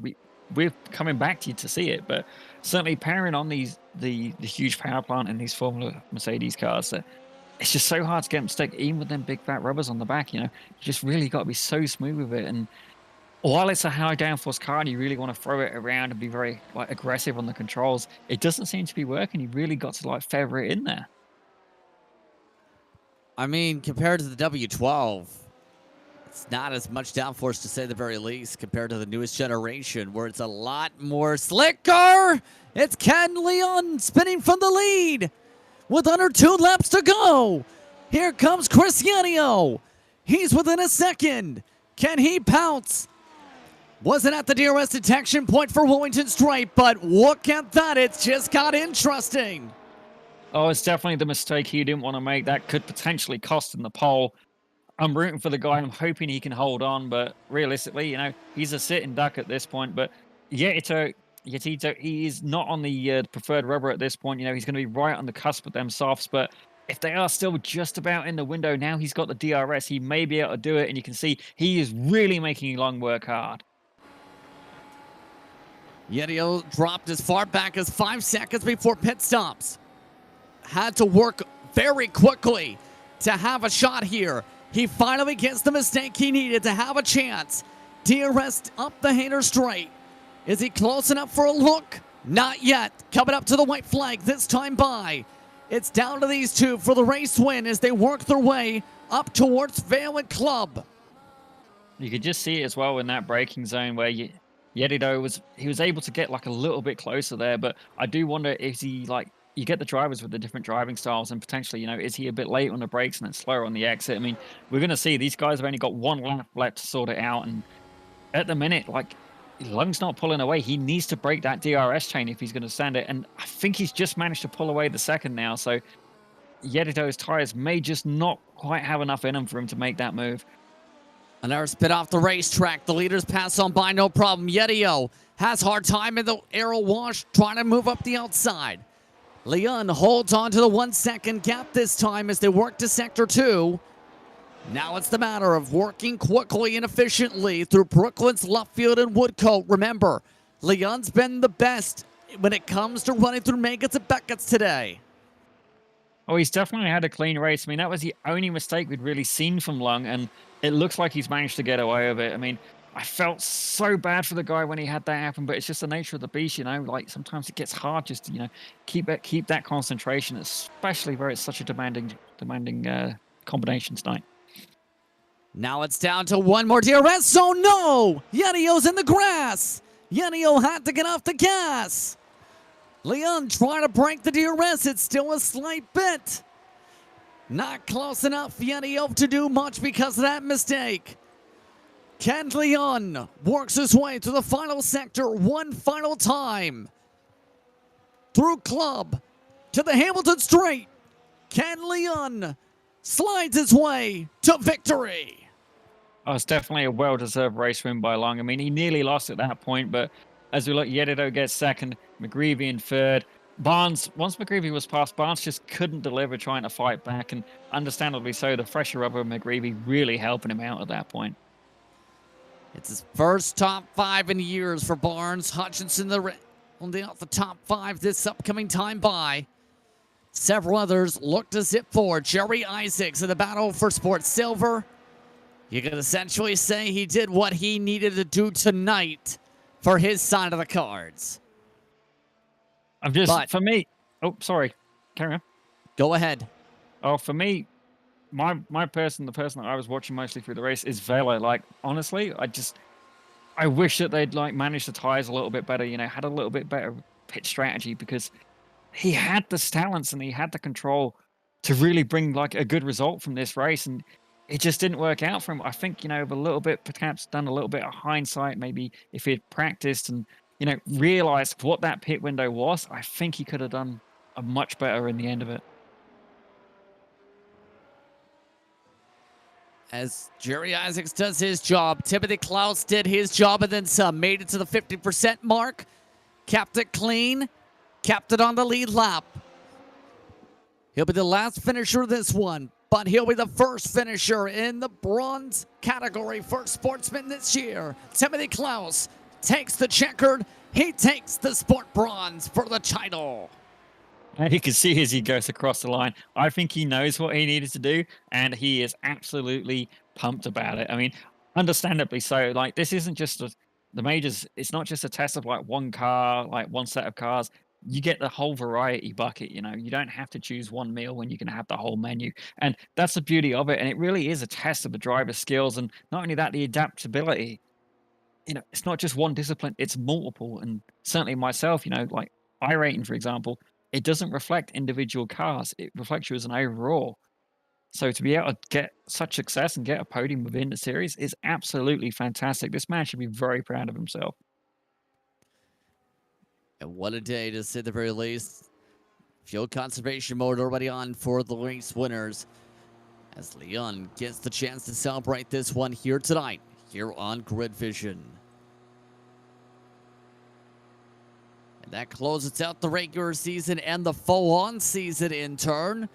we're coming back to you to see it, but certainly powering on the huge power plant in these Formula Mercedes cars, it's just so hard to get them stuck, even with them big fat rubbers on the back, you know? You just really got to be so smooth with it. And while it's a high downforce car and you really want to throw it around and be very like aggressive on the controls, it doesn't seem to be working. You really got to like feather it in there. I mean, compared to the W12, it's not as much downforce to say the very least compared to the newest generation where it's a lot more slicker. It's Ken Leon spinning from the lead with under 2 laps to go. Here comes Chris Yanio. He's within a second. Can he pounce? Wasn't at the DRS detection point for Wellington Straight, but look at that. It's just got interesting. Oh, it's definitely the mistake he didn't want to make. That could potentially cost him the pole. I'm rooting for the guy. I'm hoping he can hold on, but realistically, you know, he's a sitting duck at this point. But Yetito, he is not on the preferred rubber at this point. You know, he's going to be right on the cusp of them softs, but if they are still just about in the window, now he's got the DRS. He may be able to do it, and you can see he is really making Long work hard. Yedio dropped as far back as 5 seconds before pit stops. Had to work very quickly to have a shot here. He finally gets the mistake he needed to have a chance. DRS up the hander straight. Is he close enough for a look? Not yet. Coming up to the white flag this time by It's down to these two for the race win as they work their way up towards Vale and Club. You could just see it as well in that braking zone where Yedido was able to get like a little bit closer there, but I do wonder, is he like, you get the drivers with the different driving styles and potentially, is he a bit late on the brakes and then slower on the exit? I mean, we're going to see these guys have only got one lap left to sort it out, and at the minute, like, Lung's not pulling away. He needs to break that DRS chain if he's going to stand it, and I think he's just managed to pull away the second now, so Yedido's tires may just not quite have enough in them for him to make that move. Another spit off the racetrack. The leaders pass on by, no problem. Yedio has hard time in the aero wash, trying to move up the outside. Leon holds on to the 1 second gap this time as they work to sector 2. Now it's the matter of working quickly and efficiently through Brooklyn's Luffield and Woodcote. Remember, Leon's been the best when it comes to running through Megats and Beckett's today. Oh, he's definitely had a clean race. I mean, that was the only mistake we'd really seen from Lung, and it looks like he's managed to get away with it. I mean, I felt so bad for the guy when he had that happen, but it's just the nature of the beast, Like, sometimes it gets hard just to, keep that concentration, especially where it's such a demanding combination tonight. Now it's down to one more DRS. Oh no! Yenio's in the grass. Yenio had to get off the gas. Leon trying to break the DRS. It's still a slight bit. Not close enough for Yenio to do much because of that mistake. Ken Leon works his way to the final sector one final time. Through Club to the Hamilton Straight. Ken Leon slides his way to victory. Oh, it's definitely a well-deserved race win by Lung. I mean, he nearly lost at that point, but as we look, Yedido gets second, McGreevy in third. Barnes, once McGreevy was past, Barnes just couldn't deliver trying to fight back, and understandably so, the fresher rubber of McGreevy really helping him out at that point. It's his first top 5 in years for Barnes. Hutchinson on the top 5 this upcoming time by. Several others look to zip forward. Jerry Isaacs in the battle for Sport Silver. You can essentially say he did what he needed to do tonight for his side of the cards. For me, oh, sorry, carry on. Go ahead. Oh, for me, the person that I was watching mostly through the race is Velo. Like, honestly, I wish that they'd managed the tires a little bit better, had a little bit better pit strategy, because he had the talents and he had the control to really bring a good result from this race, and it just didn't work out for him. I think, with a little bit, perhaps done a little bit of hindsight, maybe if he'd practiced and, realized what that pit window was, I think he could have done a much better in the end of it. As Jerry Isaacs does his job, Timothy Klaus did his job and then some. Made it to the 50% mark. Kept it clean. Kept it on the lead lap. He'll be the last finisher of this one, but he'll be the first finisher in the bronze category for sportsmen this year. Timothy Klaus takes the checkered. He takes the sport bronze for the title. And you can see as he goes across the line, I think he knows what he needed to do, and he is absolutely pumped about it. I mean, understandably so. This isn't just the majors. It's not just a test of one car, one set of cars. You get the whole variety bucket. You don't have to choose one meal when you can have the whole menu, and that's the beauty of it. And it really is a test of the driver's skills, and not only that, the adaptability. It's not just one discipline; it's multiple. And certainly myself, iRating, for example, it doesn't reflect individual cars. It reflects you as an overall. So to be able to get such success and get a podium within the series is absolutely fantastic. This man should be very proud of himself. And what a day, to say the very least. Fuel conservation mode already on for the race winners, as Leon gets the chance to celebrate this one here tonight, here on Grid Vision. And that closes out the regular season and the full-on season in turn.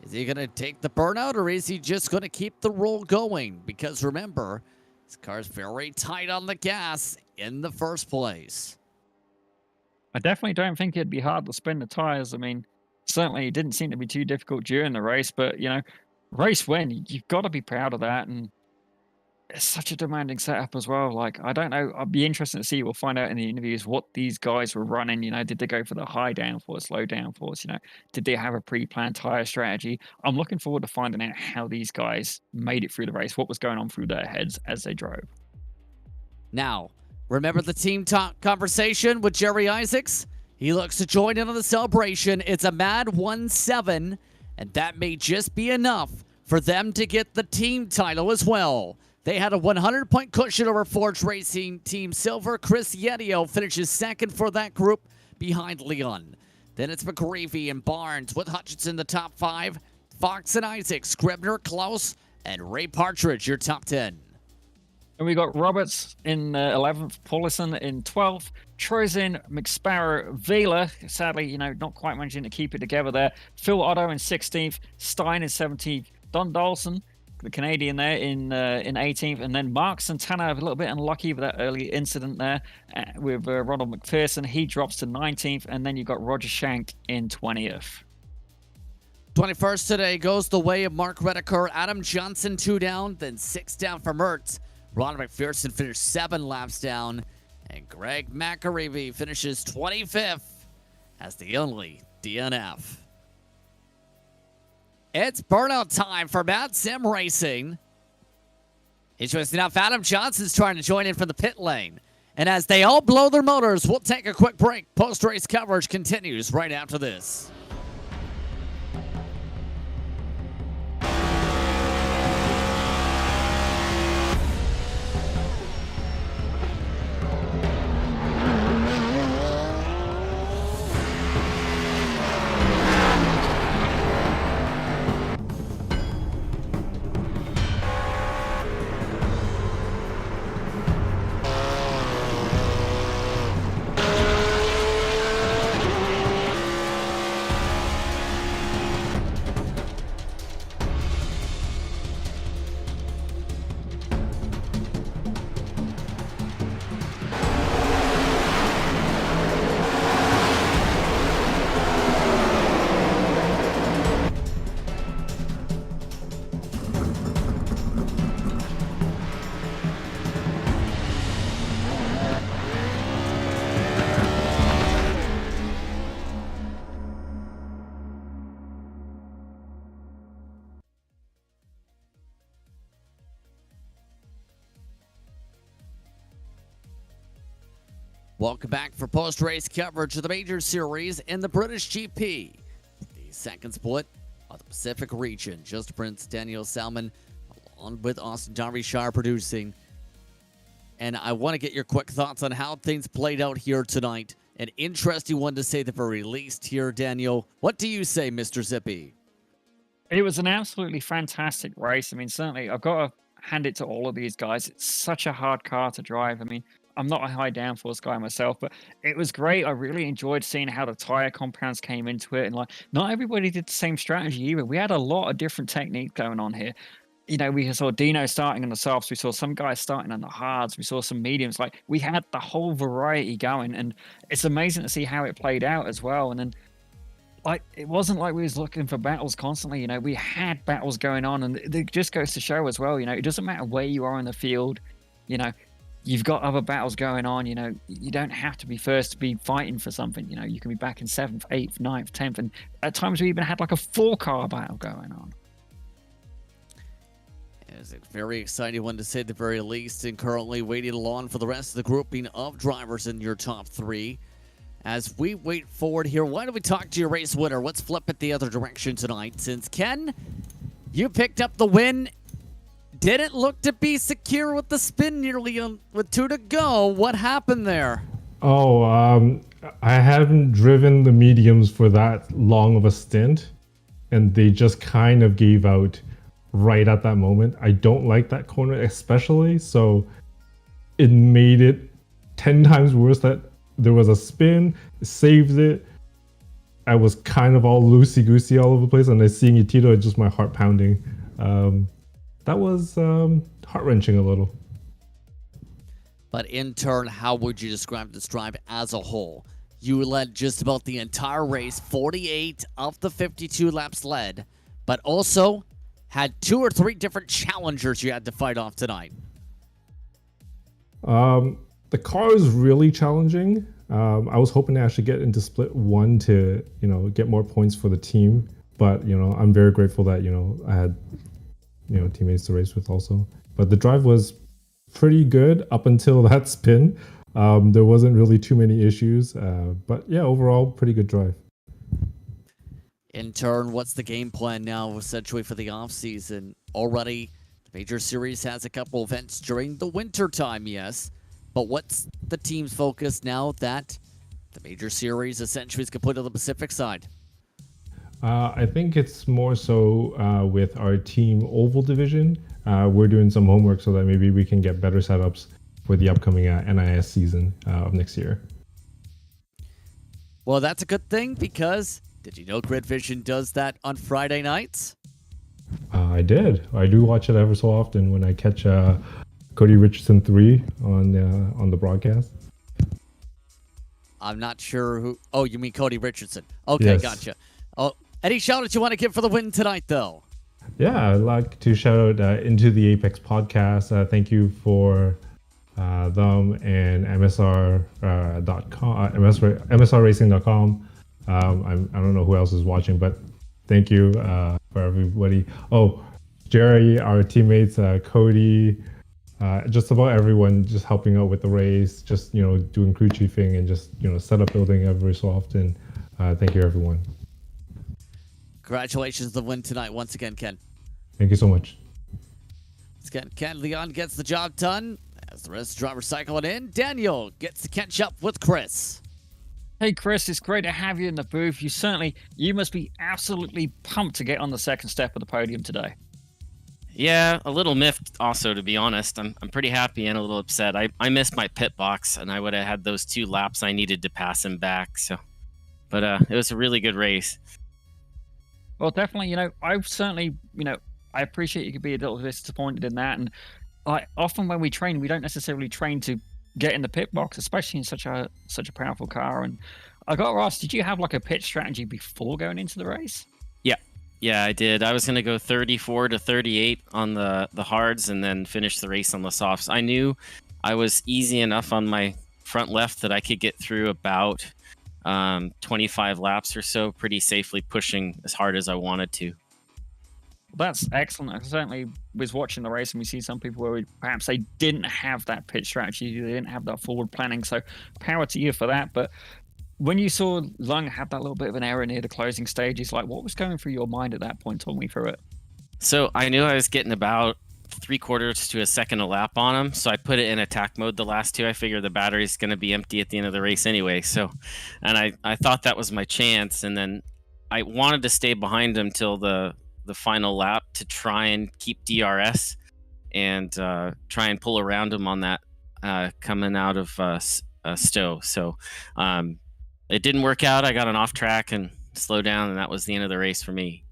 Is he going to take the burnout, or is he just going to keep the roll going? Because remember, his car's very tight on the gas in the first place. I definitely don't think it'd be hard to spin the tires. I mean, certainly it didn't seem to be too difficult during the race, but, race win, you've got to be proud of that. And it's such a demanding setup as well. Like, I don't know. I'll be interested to see. We'll find out in the interviews what these guys were running. Did they go for the high downforce, low downforce? Did they have a pre-planned tire strategy? I'm looking forward to finding out how these guys made it through the race, what was going on through their heads as they drove. Now, remember the team talk conversation with Jerry Isaacs? He looks to join in on the celebration. It's a mad 1-7, and that may just be enough for them to get the team title as well. They had a 100-point cushion over Forge Racing Team Silver. Chris Yedio finishes second for that group behind Leon. Then it's McGreevy and Barnes with Hutchinson the top 5. Fox and Isaac, Scribner, Klaus, and Ray Partridge, your top 10. And we got Roberts in 11th, Paulison in 12th, Trozin, McSparrow, Vela, sadly, not quite managing to keep it together there. Phil Otto in 16th, Stein in 17th, Don Dawson, the Canadian there in 18th, and then Mark Santana a little bit unlucky with that early incident there with Ronald McPherson. He drops to 19th, and then you've got Roger Shank in 20th. 21st today goes the way of Mark Redeker. Adam Johnson 2 down, then 6 down for Mertz. Ronald McPherson finished 7 laps down, and Greg McAreevy finishes 25th as the only DNF. It's burnout time for Mad Sim Racing. Interesting enough, Adam Johnson's trying to join in from the pit lane. And as they all blow their motors, we'll take a quick break. Post-race coverage continues right after this. Welcome back for post-race coverage of the major series in the British GP. The second split of the Pacific region. Just Prince, Daniel Salmon, along with Austin Darbyshire producing. And I want to get your quick thoughts on how things played out here tonight. An interesting one to say the very least here, Daniel. What do you say, Mr. Zippy? It was an absolutely fantastic race. I mean, certainly, I've got to hand it to all of these guys. It's such a hard car to drive. I mean, I'm not a high downforce guy myself, but it was great. I really enjoyed seeing how the tire compounds came into it. And not everybody did the same strategy either. We had a lot of different techniques going on here. We saw Dino starting on the softs. We saw some guys starting on the hards. We saw some mediums. We had the whole variety going, and it's amazing to see how it played out as well. And then, it wasn't like we was looking for battles constantly. We had battles going on, and it just goes to show as well. It doesn't matter where you are in the field. You've got other battles going on. You don't have to be first to be fighting for something. You can be back in 7th, 8th, 9th, 10th, and at times we even had a 4-car battle going on. It's a very exciting one to say the very least, and currently waiting along for the rest of the grouping of drivers in your top 3. As we wait forward here, why don't we talk to your race winner? Let's flip it the other direction tonight. Since Ken, you picked up the win. Didn't look to be secure with the spin nearly with 2 to go. What happened there? I haven't driven the mediums for that long of a stint, and they just kind of gave out right at that moment. I don't like that corner especially, so it made it 10 times worse that there was a spin, saved it. I was kind of all loosey-goosey all over the place, and I seeing Itito, just my heart pounding. That was heart-wrenching a little. But in turn, how would you describe this drive as a whole? You led just about the entire race, 48 of the 52 laps led, but also had 2 or 3 different challengers you had to fight off tonight. The car is really challenging. I was hoping to actually get into split one to, get more points for the team. But, I'm very grateful that, I had, teammates to race with also. But the drive was pretty good up until that spin. There wasn't really too many issues. But yeah, overall, pretty good drive. In turn, what's the game plan now essentially for the offseason? Already, the Major Series has a couple events during the winter time, yes. But what's the team's focus now that the Major Series essentially is complete on the Pacific side? I think it's more so with our team oval division. We're doing some homework so that maybe we can get better setups for the upcoming NIS season of next year. Well, that's a good thing because did you know Grid Vision does that on Friday nights? I did. I do watch it ever so often when I catch Cody Richardson 3 on the broadcast. I'm not sure who. Oh, you mean Cody Richardson? Okay, Yes. Gotcha. Oh, any shout out you want to give for the win tonight, though? Yeah, I'd like to shout out Into the Apex podcast. Thank you for them and MSR.com, MSRRacing.com. I don't know who else is watching, but thank you for everybody. Oh, Jerry, our teammates, Cody, just about everyone just helping out with the race, just, doing crew chiefing and just, setup building every so often. Thank you, everyone. Congratulations on the win tonight once again, Ken. Thank you so much. Again, Ken Leon gets the job done. As the rest of the drivers cycling in, Daniel gets to catch up with Chris. Hey Chris, it's great to have you in the booth. You must be absolutely pumped to get on the second step of the podium today. Yeah, a little miffed also, to be honest. I'm pretty happy and a little upset. I missed my pit box, and I would have had those 2 laps I needed to pass him back. But it was a really good race. Well, definitely, I appreciate you could be a little disappointed in that. And often when we train, we don't necessarily train to get in the pit box, especially in such a powerful car. And I got to ask, did you have like a pit strategy before going into the race? Yeah, I did. I was going to go 34 to 38 on the hards and then finish the race on the softs. I knew I was easy enough on my front left that I could get through about 25 laps or so pretty safely, pushing as hard as I wanted to. That's excellent. I certainly was watching the race and we see some people where perhaps they didn't have that pit strategy, they didn't have that forward planning. So power to you for that. But when you saw Lung have that little bit of an error near the closing stages, like what was going through your mind at that point? Talk me through it. So I knew I was getting about 3/4 to a second a lap on him. So I put it in attack mode the last 2. I figured the battery's going to be empty at the end of the race anyway. And I thought that was my chance. And then I wanted to stay behind him till the final lap to try and keep DRS and try and pull around him on that coming out of Stowe. So it didn't work out. I got an off track and slowed down, and that was the end of the race for me.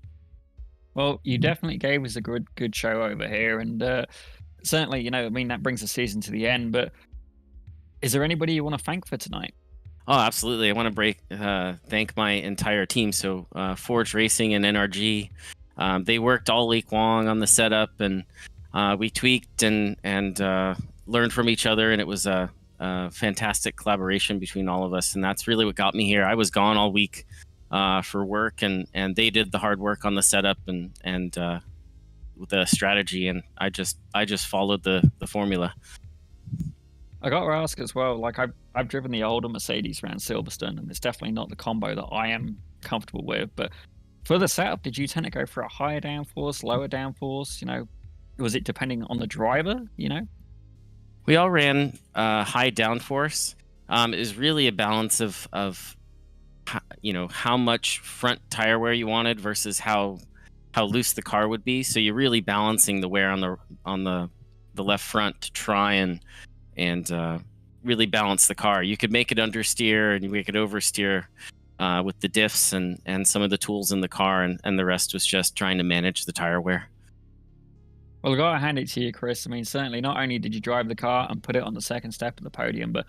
Well, you definitely gave us a good show over here, and certainly, that brings the season to the end. But is there anybody you want to thank for tonight? Oh, absolutely. I want to thank my entire team. So Forge Racing and NRG, they worked all week long on the setup, and we tweaked and learned from each other, and it was a fantastic collaboration between all of us, and that's really what got me here. I was gone all week for work, and they did the hard work on the setup and the strategy, and I just followed the formula. I got to ask as well, like I've driven the older Mercedes around Silverstone, and it's definitely not the combo that I am comfortable with. But for the setup, did you tend to go for a higher downforce, lower downforce? Was it depending on the driver? We all ran high downforce. It was really a balance of how much front tire wear you wanted versus how loose the car would be. So you're really balancing the wear on the left front to try and really balance the car. You could make it understeer and you could oversteer with the diffs and some of the tools in the car, and the rest was just trying to manage the tire wear. Well, I got to hand it to you, Chris. I mean, certainly not only did you drive the car and put it on the second step of the podium, but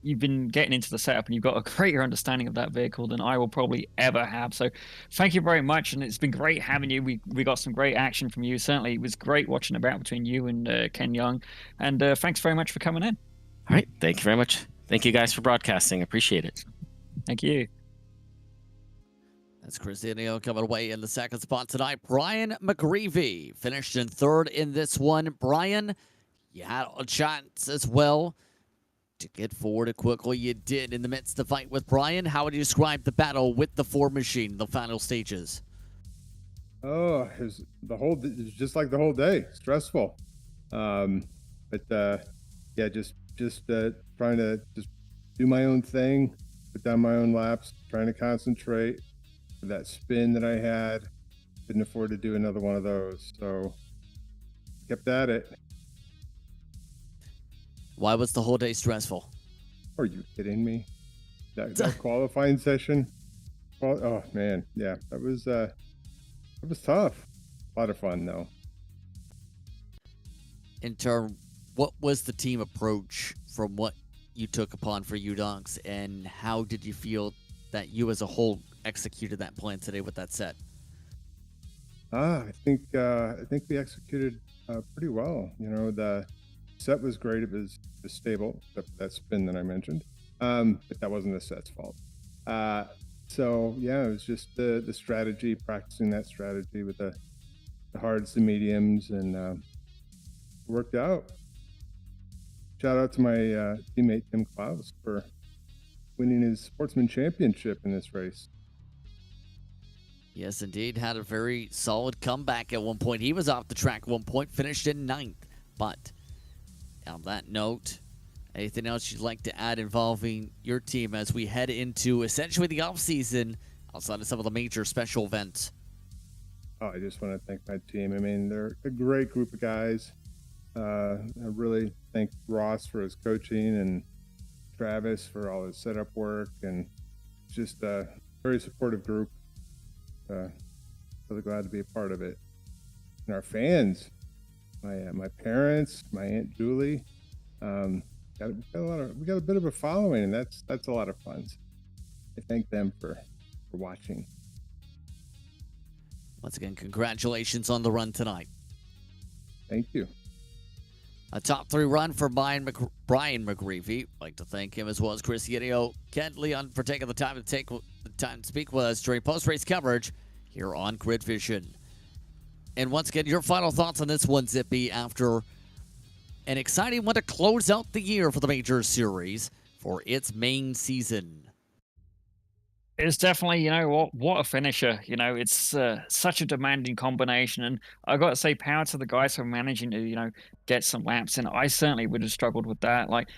you've been getting into the setup and you've got a greater understanding of that vehicle than I will probably ever have. So thank you very much. And it's been great having you. We got some great action from you. Certainly it was great watching the battle between you and Ken Young. And thanks very much for coming in. All right. Thank you very much. Thank you guys for broadcasting. Appreciate it. Thank you. That's Chris Iannio coming away in the second spot tonight. Brian McGreevy finished in third in this one. Brian, you had a chance as well to get forward as quickly. You did in the midst of the fight with Brian. How would you describe the battle with the Ford machine, the final stages? Oh, it was just like the whole day, stressful. But yeah, just trying to just do my own thing, put down my own laps, trying to concentrate. That spin that I had, couldn't afford to do another one of those, so kept at it. Why was the whole day stressful? Are you kidding me? That qualifying session? Oh man, yeah, that was tough. A lot of fun though. In turn, what was the team approach from what you took upon for UDonks, and how did you feel that you as a whole executed that plan today with that set? I think we executed pretty well. You know, the set was great. It was stable, except for that spin that I mentioned. But that wasn't the set's fault. So yeah, it was just the strategy, practicing that strategy with the hards, the mediums, and worked out. Shout out to my teammate Tim Klaus for winning his Sportsman Championship in this race. Yes, indeed. Had a very solid comeback at one point. He was off the track at one point, finished in 9th. But on that note, anything else you'd like to add involving your team as we head into essentially the offseason outside of some of the major special events? Oh, I just want to thank my team. I mean, they're a great group of guys. I really thank Ross for his coaching and Travis for all his setup work, and just a very supportive group. Really glad to be a part of it. And our fans, my parents, my Aunt Julie, we got a bit of a following, and that's a lot of fun. I thank them for watching. Once again, congratulations on the run tonight. Thank you. A top 3 run for Brian McGreevy. I'd like to thank him as well as Chris Iannio, Ken Leon for taking the time to speak with us during post-race coverage here on Grid Vision. And once again, your final thoughts on this one, Zippy, after an exciting one to close out the year for the Major Series for its main season. It's definitely, you know, what a finisher. You know, it's such a demanding combination. And I got to say, power to the guys who are managing to, you know, get some laps in. I certainly would have struggled with that. Like,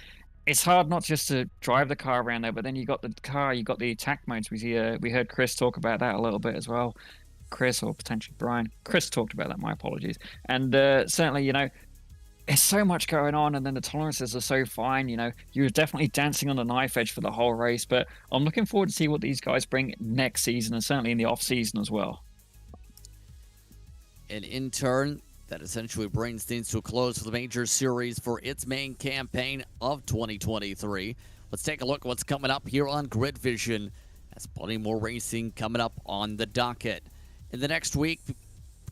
it's hard not just to drive the car around there, but then you got the car, you got the attack modes. We heard Chris talk about that a little bit as well. Chris, or potentially Brian. Chris talked about that, my apologies. And certainly, you know, there's so much going on, and then the tolerances are so fine. You know, you were definitely dancing on the knife edge for the whole race, but I'm looking forward to see what these guys bring next season, and certainly in the off season as well. And in turn, that essentially brings things to a close for the Major Series for its main campaign of 2023. Let's take a look at what's coming up here on Grid Vision. There's plenty more racing coming up on the docket. In the next week,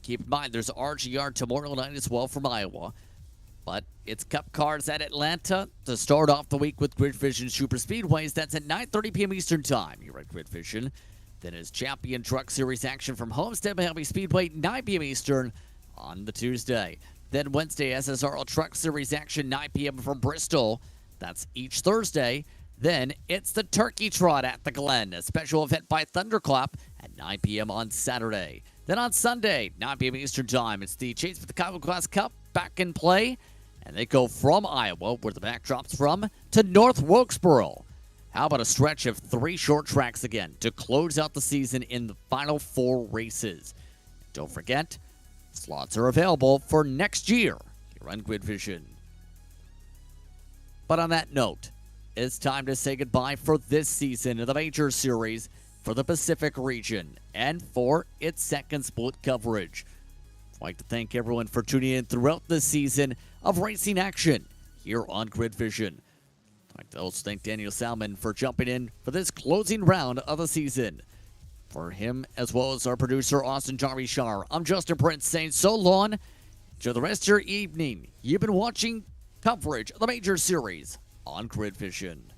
keep in mind, there's RGR tomorrow night as well from Iowa. But it's Cup Cars at Atlanta to start off the week with Grid Vision Super Speedways. That's at 9:30 p.m. Eastern Time here at Grid Vision. Then is Champion Truck Series action from Homestead Miami Speedway, 9 p.m. Eastern on the Tuesday. Then Wednesday, SSRL Truck Series action, 9 p.m. from Bristol. That's each Thursday. Then it's the Turkey Trot at the Glen, a special event by Thunderclap at 9 p.m. on Saturday. Then on Sunday, 9 p.m. Eastern Time, it's the Chase for the Kyle Class Cup back in play. And they go from Iowa, where the backdrop's from, to North Wilkesboro. How about a stretch of 3 short tracks again to close out the season in the final 4 races? Don't forget, slots are available for next year here on Grid Vision. But on that note, it's time to say goodbye for this season of the Major Series for the Pacific region and for its second split coverage. I'd like to thank everyone for tuning in throughout this season of racing action here on Grid Vision. I'd like to also thank Daniel Salmon for jumping in for this closing round of the season. For him, as well as our producer, Austin Jarvis Shar, I'm Justin Prince saying so long. Enjoy the rest of your evening. You've been watching coverage of the Major Series on Grid Vision.